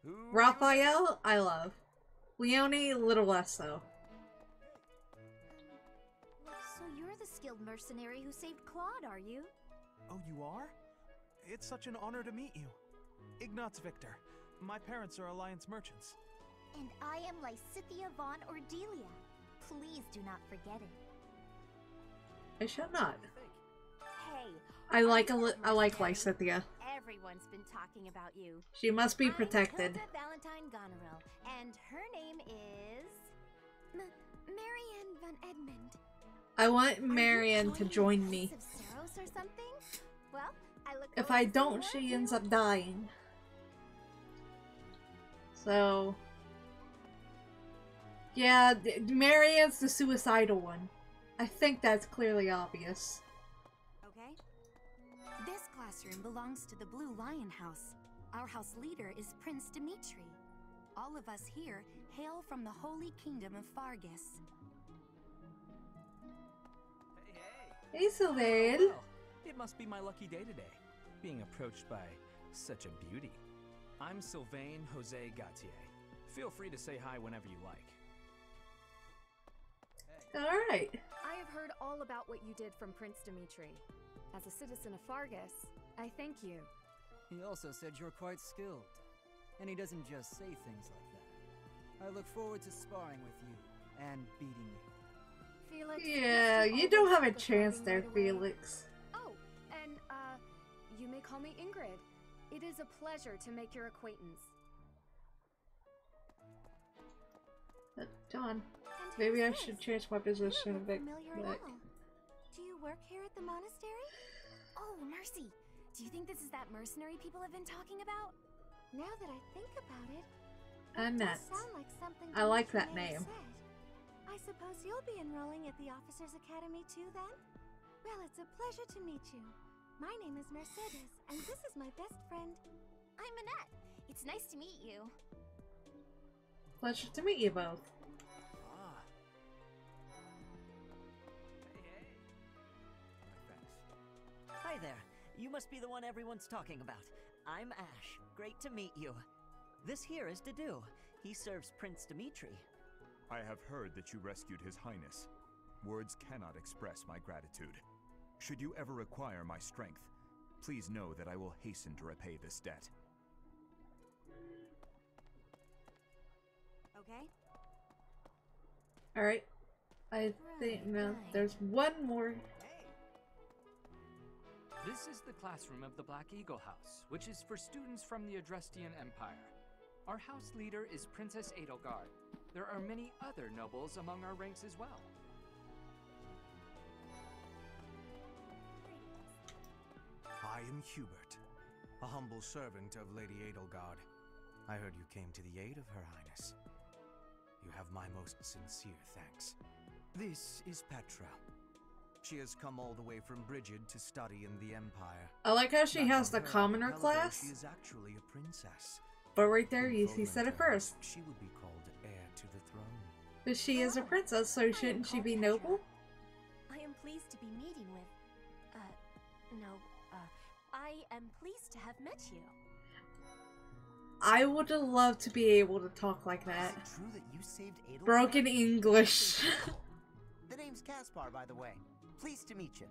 Who Raphael, I love. Leonie, a little less so. So you're the skilled mercenary who saved Claude, are you? Oh, you are? It's such an honor to meet you. Ignatz Victor. My parents are Alliance merchants. And I am Lysithia von Ordelia. Please do not forget it. I shall not. Hey, I like Lysithia. everyone's been talking about you. She must be protected. I'm Hilda Valentine Goneril, and her name is... Marianne von Edmund. I want Marianne to join me. Of Saros or something? Well, I look If I don't, she ends up dying. So... yeah, Marianne's the suicidal one. I think that's clearly obvious. Okay. This classroom belongs to the Blue Lion House. Our house leader is Prince Dimitri. All of us here hail from the Holy Kingdom of Fargus. Hey, Hey, Sylvain. well, it must be my lucky day today, being approached by such a beauty. I'm Sylvain Jose Gautier. Feel free to say hi whenever you like. Alright. I have heard all about what you did from Prince Dimitri. As a citizen of Fargus, I thank you. He also said you're quite skilled. And he doesn't just say things like that. I look forward to sparring with you and beating you. Felix, Yeah, you don't have a chance there, Felix. Oh, and, you may call me Ingrid. It is a pleasure to make your acquaintance. John, maybe I should change my position a bit. But... Do you work here at the monastery? Oh, mercy! Do you think this is that mercenary people have been talking about? Now that I think about it, Annette. does sound like something I like that Dimitri may name. have said. I suppose you'll be enrolling at the Officers Academy too, then? Well, it's a pleasure to meet you. My name is Mercedes, and this is my best friend. I'm Annette. It's nice to meet you. Pleasure to meet you both. Ah. Hey. Thanks. Hi there. You must be the one everyone's talking about. I'm Ash. Great to meet you. This here is Dedu. He serves Prince Dimitri. I have heard that you rescued His Highness. Words cannot express my gratitude. Should you ever require my strength, please know that I will hasten to repay this debt. Okay? Alright. I think, no, there's one more. This is the classroom of the Black Eagle House, which is for students from the Adrestian Empire. Our house leader is Princess Edelgard. There are many other nobles among our ranks as well. I am Hubert, a humble servant of Lady Edelgard. I heard you came to the aid of Her Highness. You have my most sincere thanks. This is Petra. She has come all the way from Brigid to study in the Empire. I like how she has the Her commoner archipelago, class, She is actually a princess. but right there In he said it Volman first. terms, she would be called heir to the throne. But she is a princess, so shouldn't she be noble? I am pleased to be meeting with... I am pleased to have met you. I would have loved to be able to talk like that. Is it true that you saved Edelgard? Broken English. The name's Caspar, by the way. Pleased to meet you.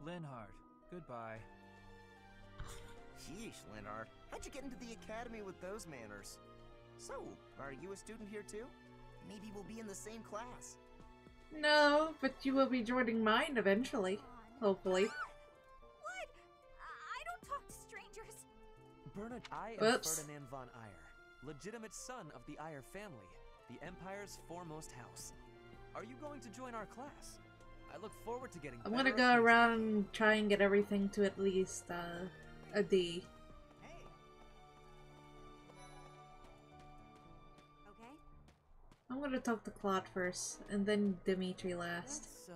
Linhard, goodbye. Sheesh, Linhard. How'd you get into the academy with those manners? So, are you a student here too? Maybe we'll be in the same class. No, but you will be joining mine eventually. Hopefully. What? I don't talk to strangers. Bernard, I am Oops. Ferdinand von Eyre, legitimate son of the Eyre family, the Empire's foremost house. Are you going to join our class? I look forward to getting I'm gonna better go at music. around and try and get everything to at least a D. Okay. I'm gonna talk to Claude first, and then Dimitri last. So.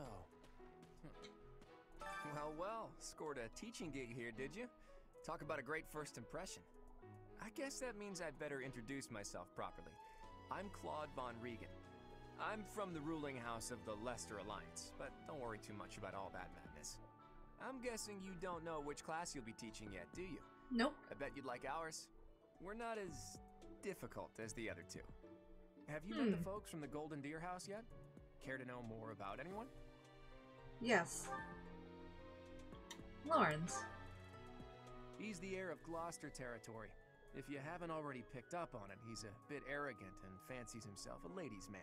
Well, scored a teaching gig here, did you? Talk about a great first impression. I guess that means I'd better introduce myself properly. I'm Claude von Regan. I'm from the ruling house of the Leicester Alliance, but don't worry too much about all that madness. I'm guessing you don't know which class you'll be teaching yet, do you? Nope. I bet you'd like ours. We're not as difficult as the other two. Have you met the folks from the Golden Deer House yet? Care to know more about anyone? Yes. Lawrence. He's the heir of Gloucester territory. If you haven't already picked up on it, he's a bit arrogant and fancies himself a ladies' man.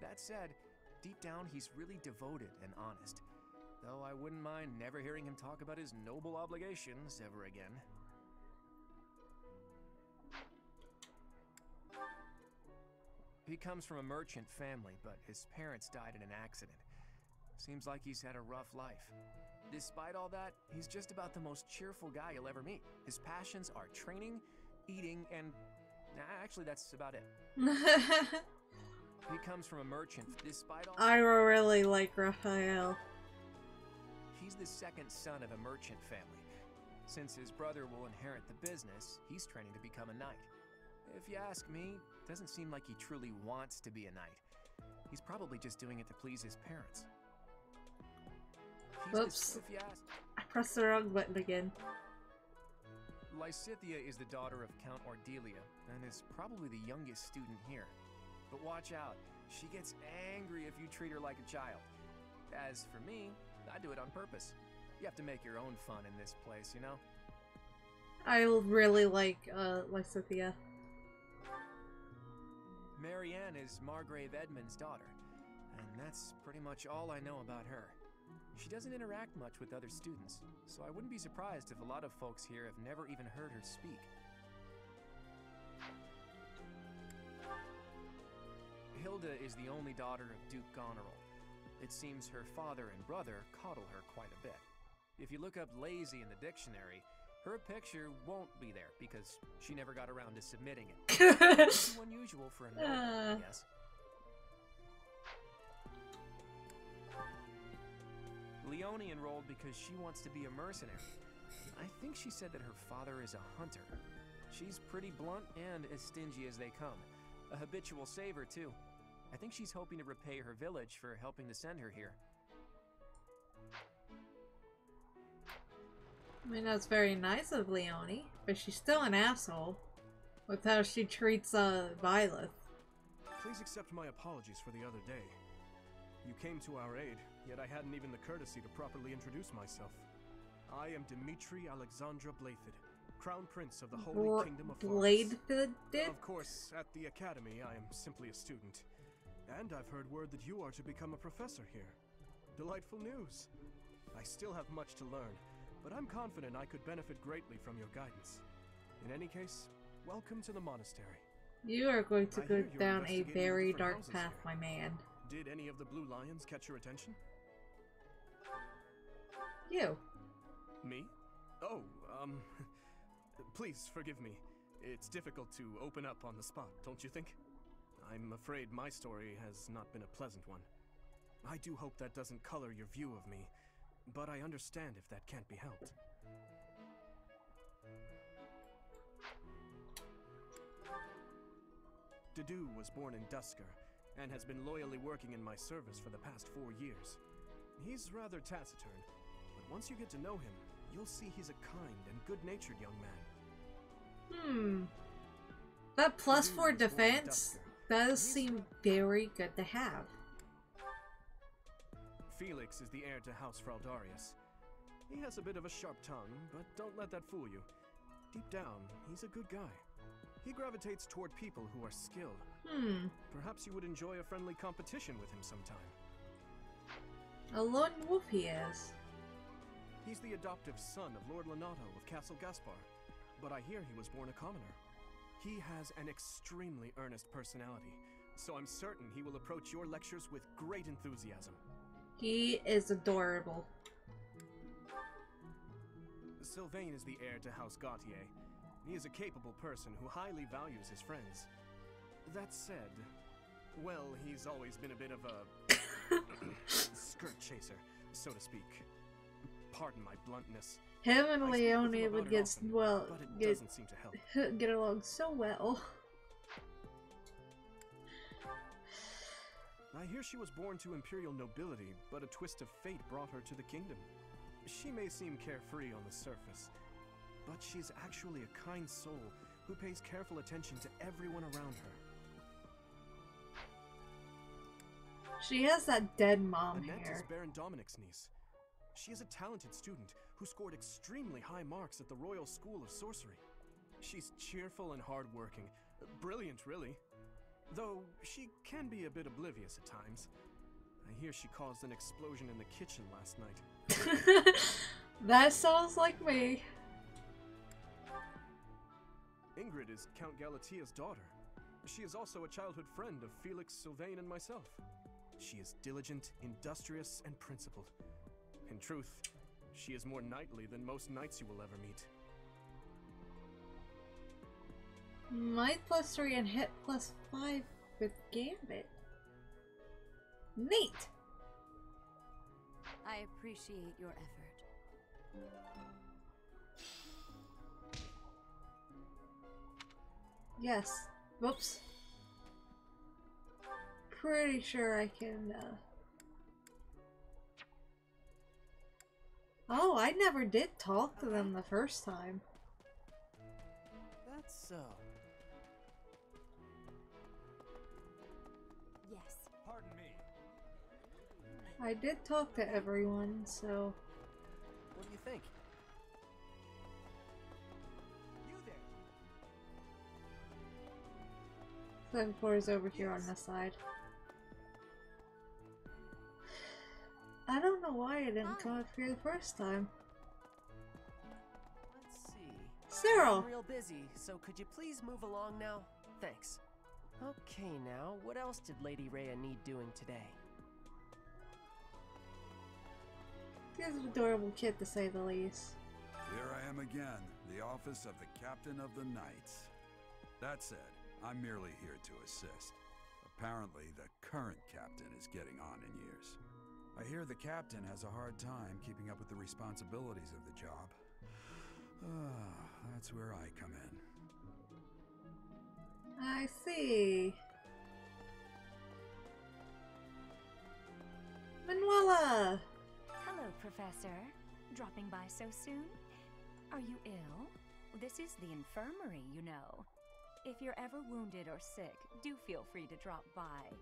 That said, deep down he's really devoted and honest. Though I wouldn't mind never hearing him talk about his noble obligations ever again. He comes from a merchant family, but his parents died in an accident. Seems like he's had a rough life. Despite all that, he's just about the most cheerful guy you'll ever meet. His passions are training, eating, and... actually, that's about it. He comes from a merchant. Despite all... I really like Raphael. He's the second son of a merchant family. Since his brother will inherit the business, he's training to become a knight. If you ask me, it doesn't seem like he truly wants to be a knight. He's probably just doing it to please his parents. Whoops. I pressed the wrong button again. Lysithea is the daughter of Count Ordelia, and is probably the youngest student here. But watch out, she gets angry if you treat her like a child. As for me, I do it on purpose. You have to make your own fun in this place, you know? I really like Lysithea. Marianne is Margrave Edmund's daughter, and that's pretty much all I know about her. She doesn't interact much with other students, so I wouldn't be surprised if a lot of folks here have never even heard her speak. Hilda is the only daughter of Duke Goneril. It seems her father and brother coddle her quite a bit. If you look up lazy in the dictionary, her picture won't be there because she never got around to submitting it. It's too unusual for a noble, I guess. Leonie enrolled because she wants to be a mercenary. I think she said that her father is a hunter. She's pretty blunt and as stingy as they come. A habitual saver, too. I think she's hoping to repay her village for helping to send her here. I mean, that's very nice of Leonie, but she's still an asshole with how she treats Violet. Please accept my apologies for the other day. You came to our aid, yet I hadn't even the courtesy to properly introduce myself. I am Dimitri Alexandra Blaythid, Crown Prince of the Holy Kingdom of Blaythid? Of course, at the Academy, I am simply a student. And I've heard word that you are to become a professor here. Delightful news. I still have much to learn, but I'm confident I could benefit greatly from your guidance. In any case, welcome to the monastery. You are going to go down a investigating the very different dark houses path, here. my man. Did any of the blue lions catch your attention? You. Me? Oh, please forgive me. It's difficult to open up on the spot, don't you think? I'm afraid my story has not been a pleasant one. I do hope that doesn't color your view of me, but I understand if that can't be helped. Dedu was born in Dusker, and has been loyally working in my service for the past 4 years. He's rather taciturn, but once you get to know him, you'll see he's a kind and good-natured young man. That +4 defense does seem very good to have. Felix is the heir to House Fraldarius. He has a bit of a sharp tongue, but don't let that fool you. Deep down, he's a good guy. He gravitates toward people who are skilled. Perhaps you would enjoy a friendly competition with him sometime. A lone wolf he is. He's the adoptive son of Lord Lonato of Castle Gaspar, but I hear he was born a commoner. He has an extremely earnest personality, so I'm certain he will approach your lectures with great enthusiasm. He is adorable. Sylvain is the heir to House Gautier. He is a capable person who highly values his friends. That said, well, he's always been a bit of a skirt chaser, so to speak. Pardon my bluntness. Him and Leone would get often, well but it doesn't seem to help. get along so well. I hear she was born to imperial nobility, but a twist of fate brought her to the kingdom. She may seem carefree on the surface, but she's actually a kind soul who pays careful attention to everyone around her. She has that dead mom Annette hair. is Baron Dominic's niece. She is a talented student who scored extremely high marks at the Royal School of Sorcery. She's cheerful and hardworking. Brilliant, really. Though she can be a bit oblivious at times. I hear she caused an explosion in the kitchen last night. That sounds like me. Ingrid is Count Galatia's daughter. She is also a childhood friend of Felix, Sylvain, and myself. She is diligent, industrious, and principled. In truth, she is more knightly than most knights you will ever meet. Might +3 and hit +5 with Gambit. Neat! I appreciate your effort. Yes. Whoops. Pretty sure I can, Oh, I never did talk to them the first time. That's so. Yes. Pardon me. I did talk to everyone, so... What do you think? You there. 7-4 is over here on this side. I don't know why I didn't come up here the first time. Let's see. Cyril! I'm real busy, so could you please move along now? Thanks. Okay, now, what else did Lady Rhea need doing today? He's an adorable kid, to say the least. Here I am again, the office of the Captain of the Knights. That said, I'm merely here to assist. Apparently, the current captain is getting on in years. I hear the captain has a hard time keeping up with the responsibilities of the job. That's where I come in. I see. Manuela! Hello, Professor. Dropping by so soon? Are you ill? This is the infirmary, you know. If you're ever wounded or sick, do feel free to drop by.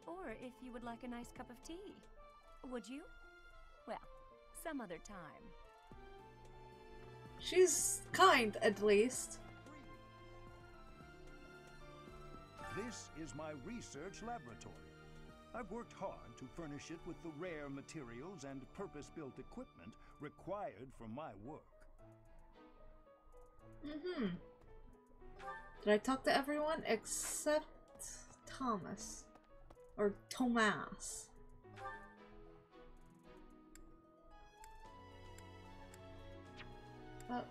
Or if you would like a nice cup of tea. Would you? Well, some other time. She's kind, at least. This is my research laboratory. I've worked hard to furnish it with the rare materials and purpose-built equipment required for my work. Did I talk to everyone except Thomas? Or Tomas?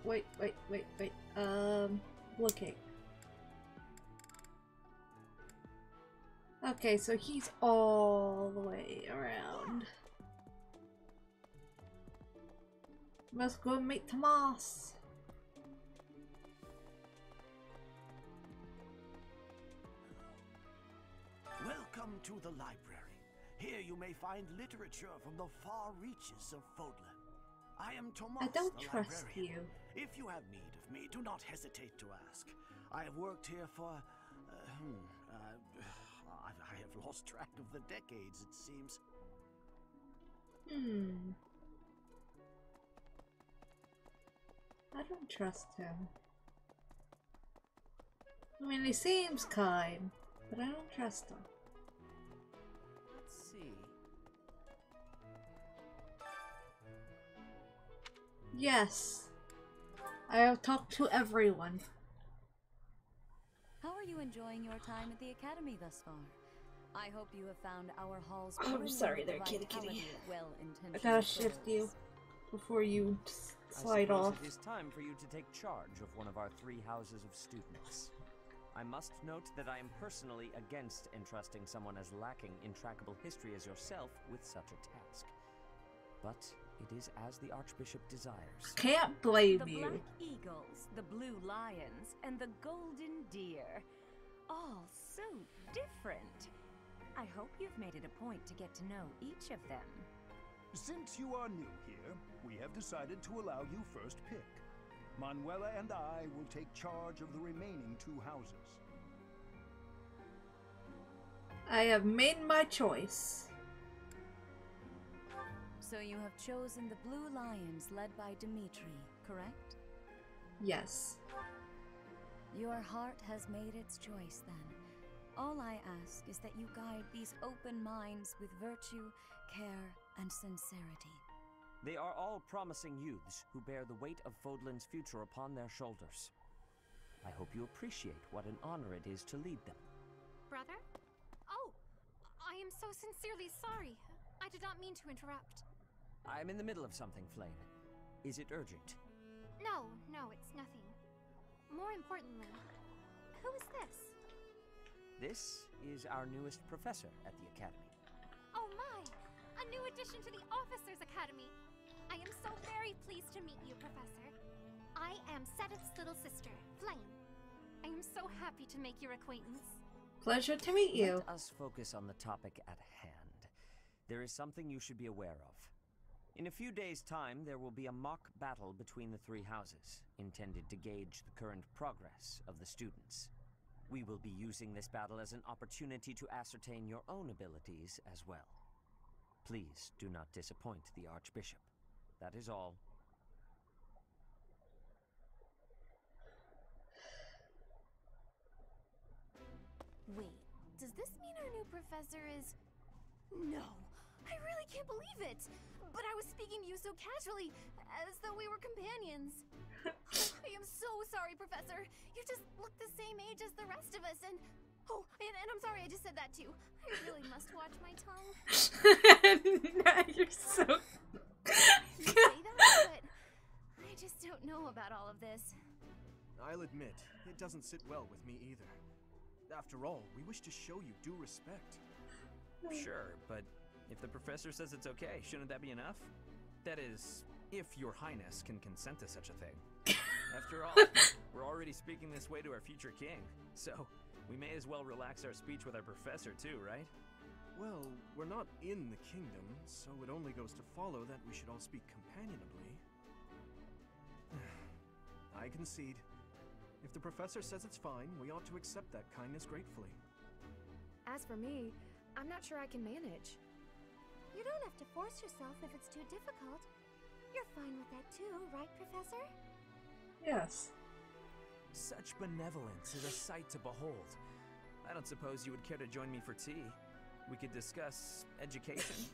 Wait. Looking. Okay, so he's all the way around. Must go meet Tomas. Welcome to the library. Here you may find literature from the far reaches of Fodlan. I am Tomas, I don't the trust librarian. you. If you have need of me, do not hesitate to ask. I have worked here for... I have lost track of the decades, it seems. I don't trust him. I mean, he seems kind, but I don't trust him. Let's see. Yes. I have talked to everyone. How are you enjoying your time at the Academy thus far? I hope you have found our halls. Oh, I'm sorry there, kitty. I gotta shift you before you slide off. It is time for you to take charge of one of our 3 houses of students. I must note that I am personally against entrusting someone as lacking in trackable history as yourself with such a task. But it is as the Archbishop desires. Can't blame the you. Black Eagles, the Blue Lions, and the Golden Deer. All so different. I hope you've made it a point to get to know each of them. Since you are new here, we have decided to allow you first pick. Manuela and I will take charge of the remaining 2 houses. I have made my choice. So you have chosen the Blue Lions led by Dimitri, correct? Yes. Your heart has made its choice then. All I ask is that you guide these open minds with virtue, care, and sincerity. They are all promising youths who bear the weight of Fodlan's future upon their shoulders. I hope you appreciate what an honor it is to lead them. Brother? Oh, I am so sincerely sorry. I did not mean to interrupt. I'm in the middle of something, Flame. Is it urgent? No, it's nothing. More importantly, who is this? This is our newest professor at the Academy. Oh my! A new addition to the Officers Academy! I am so very pleased to meet you, Professor. I am Sedith's little sister, Flame. I am so happy to make your acquaintance. Pleasure to meet you. Let us focus on the topic at hand. There is something you should be aware of. In a few days' time, there will be a mock battle between the 3 houses, intended to gauge the current progress of the students. We will be using this battle as an opportunity to ascertain your own abilities as well. Please do not disappoint the Archbishop. That is all. Wait, does this mean our new professor is... No! I really can't believe it! But I was speaking to you so casually, as though we were companions. I am so sorry, Professor. You just look the same age as the rest of us, and... Oh, and I'm sorry I just said that too. I really must watch my tongue. You're so... You say that, but I just don't know about all of this. I'll admit, it doesn't sit well with me either. After all, we wish to show you due respect. Sure, but if the professor says it's okay, shouldn't that be enough? That is, if your highness can consent to such a thing. After all, we're already speaking this way to our future king, so we may as well relax our speech with our professor too, right? Well, we're not in the kingdom, so it only goes to follow that we should all speak companionably. I concede. If the professor says it's fine, we ought to accept that kindness gratefully. As for me, I'm not sure I can manage. You don't have to force yourself if it's too difficult. You're fine with that too, right, Professor? Yes. Such benevolence is a sight to behold. I don't suppose you would care to join me for tea. We could discuss education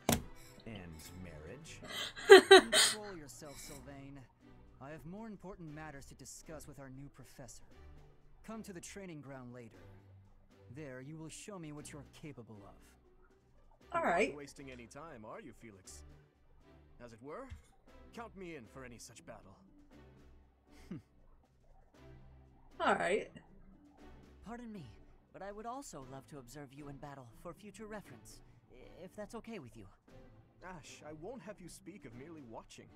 and marriage. Control yourself, Sylvain. I have more important matters to discuss with our new professor. Come to the training ground later. There, you will show me what you're capable of. Alright. Not wasting any time, are you, Felix? As it were, count me in for any such battle. Alright. Pardon me, but I would also love to observe you in battle for future reference, if that's okay with you. Ash, I won't have you speak of merely watching.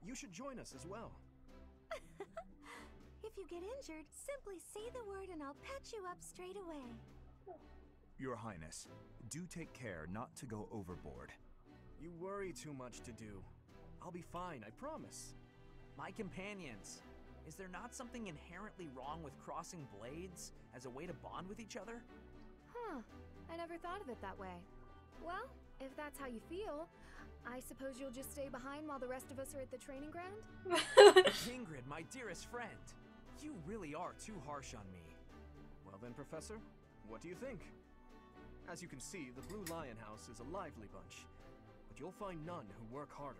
You should join us as well. If you get injured, simply say the word and I'll patch you up straight away. Your Highness, do take care not to go overboard. You worry too much to do. I'll be fine, I promise. My companions, is there not something inherently wrong with crossing blades as a way to bond with each other? Huh. I never thought of it that way. Well, if that's how you feel, I suppose you'll just stay behind while the rest of us are at the training ground? Ingrid, my dearest friend, you really are too harsh on me. Well then, Professor, what do you think? As you can see, the Blue Lion House is a lively bunch, but you'll find none who work harder.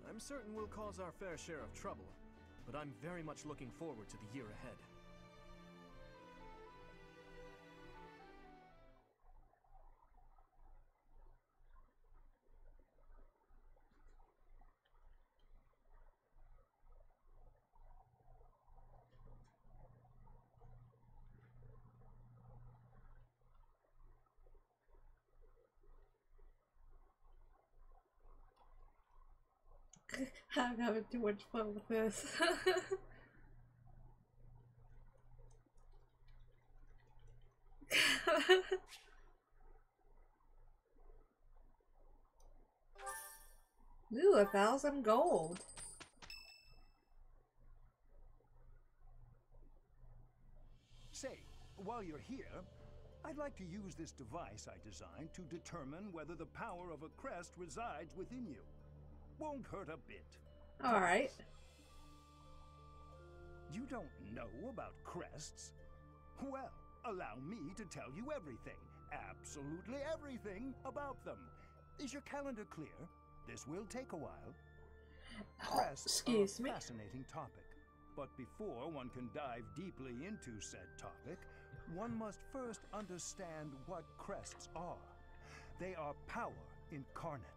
I'm certain we'll cause our fair share of trouble, but I'm very much looking forward to the year ahead. I'm having too much fun with this. Ooh, 1,000 gold. Say, while you're here, I'd like to use this device I designed to determine whether the power of a crest resides within you. Won't hurt a bit. Alright. You don't know about crests? Well, allow me to tell you everything, absolutely everything about them. Is your calendar clear? This will take a while. Crests are a fascinating topic, but before one can dive deeply into said topic, one must first understand what crests are. They are power incarnate.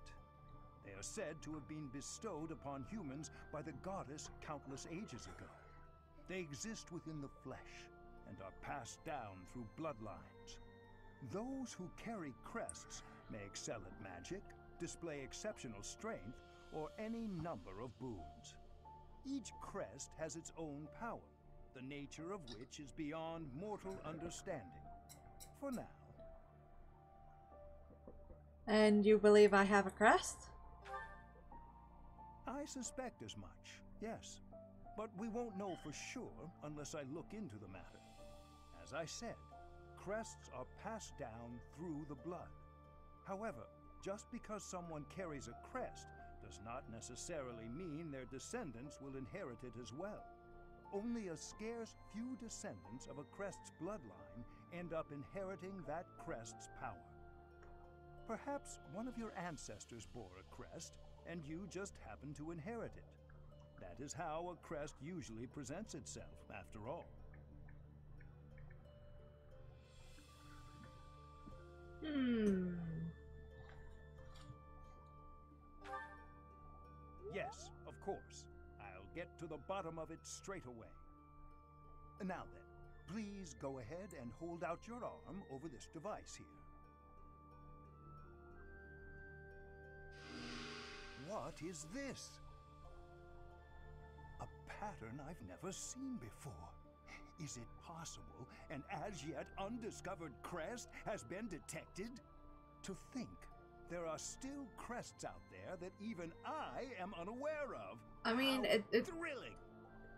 They are said to have been bestowed upon humans by the goddess countless ages ago. They exist within the flesh and are passed down through bloodlines. Those who carry crests may excel at magic, display exceptional strength, or any number of boons. Each crest has its own power, the nature of which is beyond mortal understanding. For now. And you believe I have a crest? I suspect as much, yes. But we won't know for sure unless I look into the matter. As I said, crests are passed down through the blood. However, just because someone carries a crest does not necessarily mean their descendants will inherit it as well. Only a scarce few descendants of a crest's bloodline end up inheriting that crest's power. Perhaps one of your ancestors bore a crest, and you just happen to inherit it. That is how a crest usually presents itself, after all. Yes, of course. I'll get to the bottom of it straight away. Now then, please go ahead and hold out your arm over this device here. What is this? A pattern I've never seen before. Is it possible an as yet undiscovered crest has been detected? To think there are still crests out there that even I am unaware of. I mean, it's thrilling.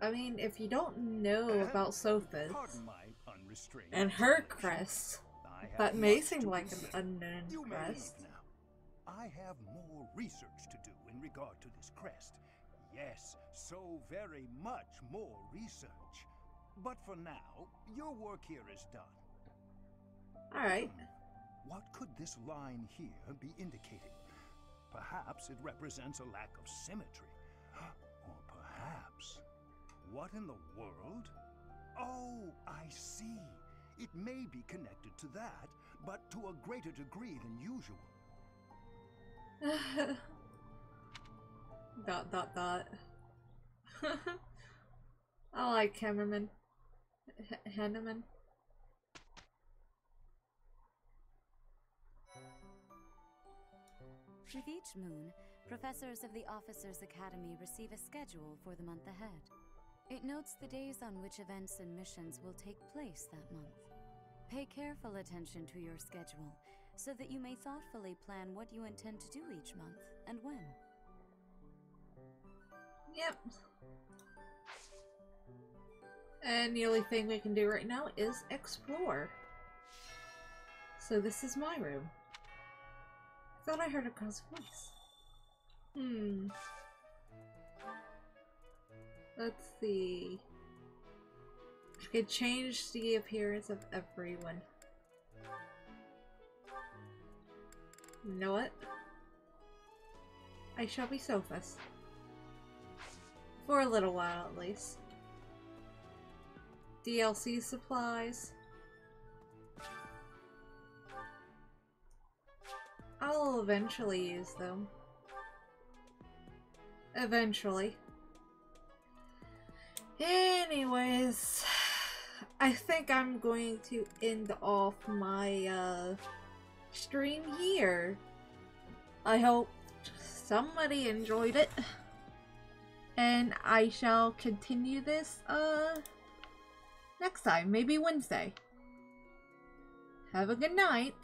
I mean, if you don't know about Sophis unrestrained and her crest, that may seem like an unknown crest. I have more research to do in regard to this crest. Yes, so very much more research. But for now, your work here is done. Alright. What could this line here be indicating? Perhaps it represents a lack of symmetry. Or perhaps... What in the world? Oh, I see. It may be connected to that, but to a greater degree than usual. ... I like Hammerman. Hanneman. With each moon, professors of the Officers' Academy receive a schedule for the month ahead. It notes the days on which events and missions will take place that month. Pay careful attention to your schedule, so that you may thoughtfully plan what you intend to do each month and when. Yep. And the only thing we can do right now is explore. So this is my room. I thought I heard a girl's voice. Let's see. I could change the appearance of everyone. You know what? I shall be Sophus. For a little while at least. DLC supplies. I'll eventually use them. Eventually. Anyways, I think I'm going to end off my stream here. I hope somebody enjoyed it. And I shall continue this next time, maybe Wednesday. Have a good night.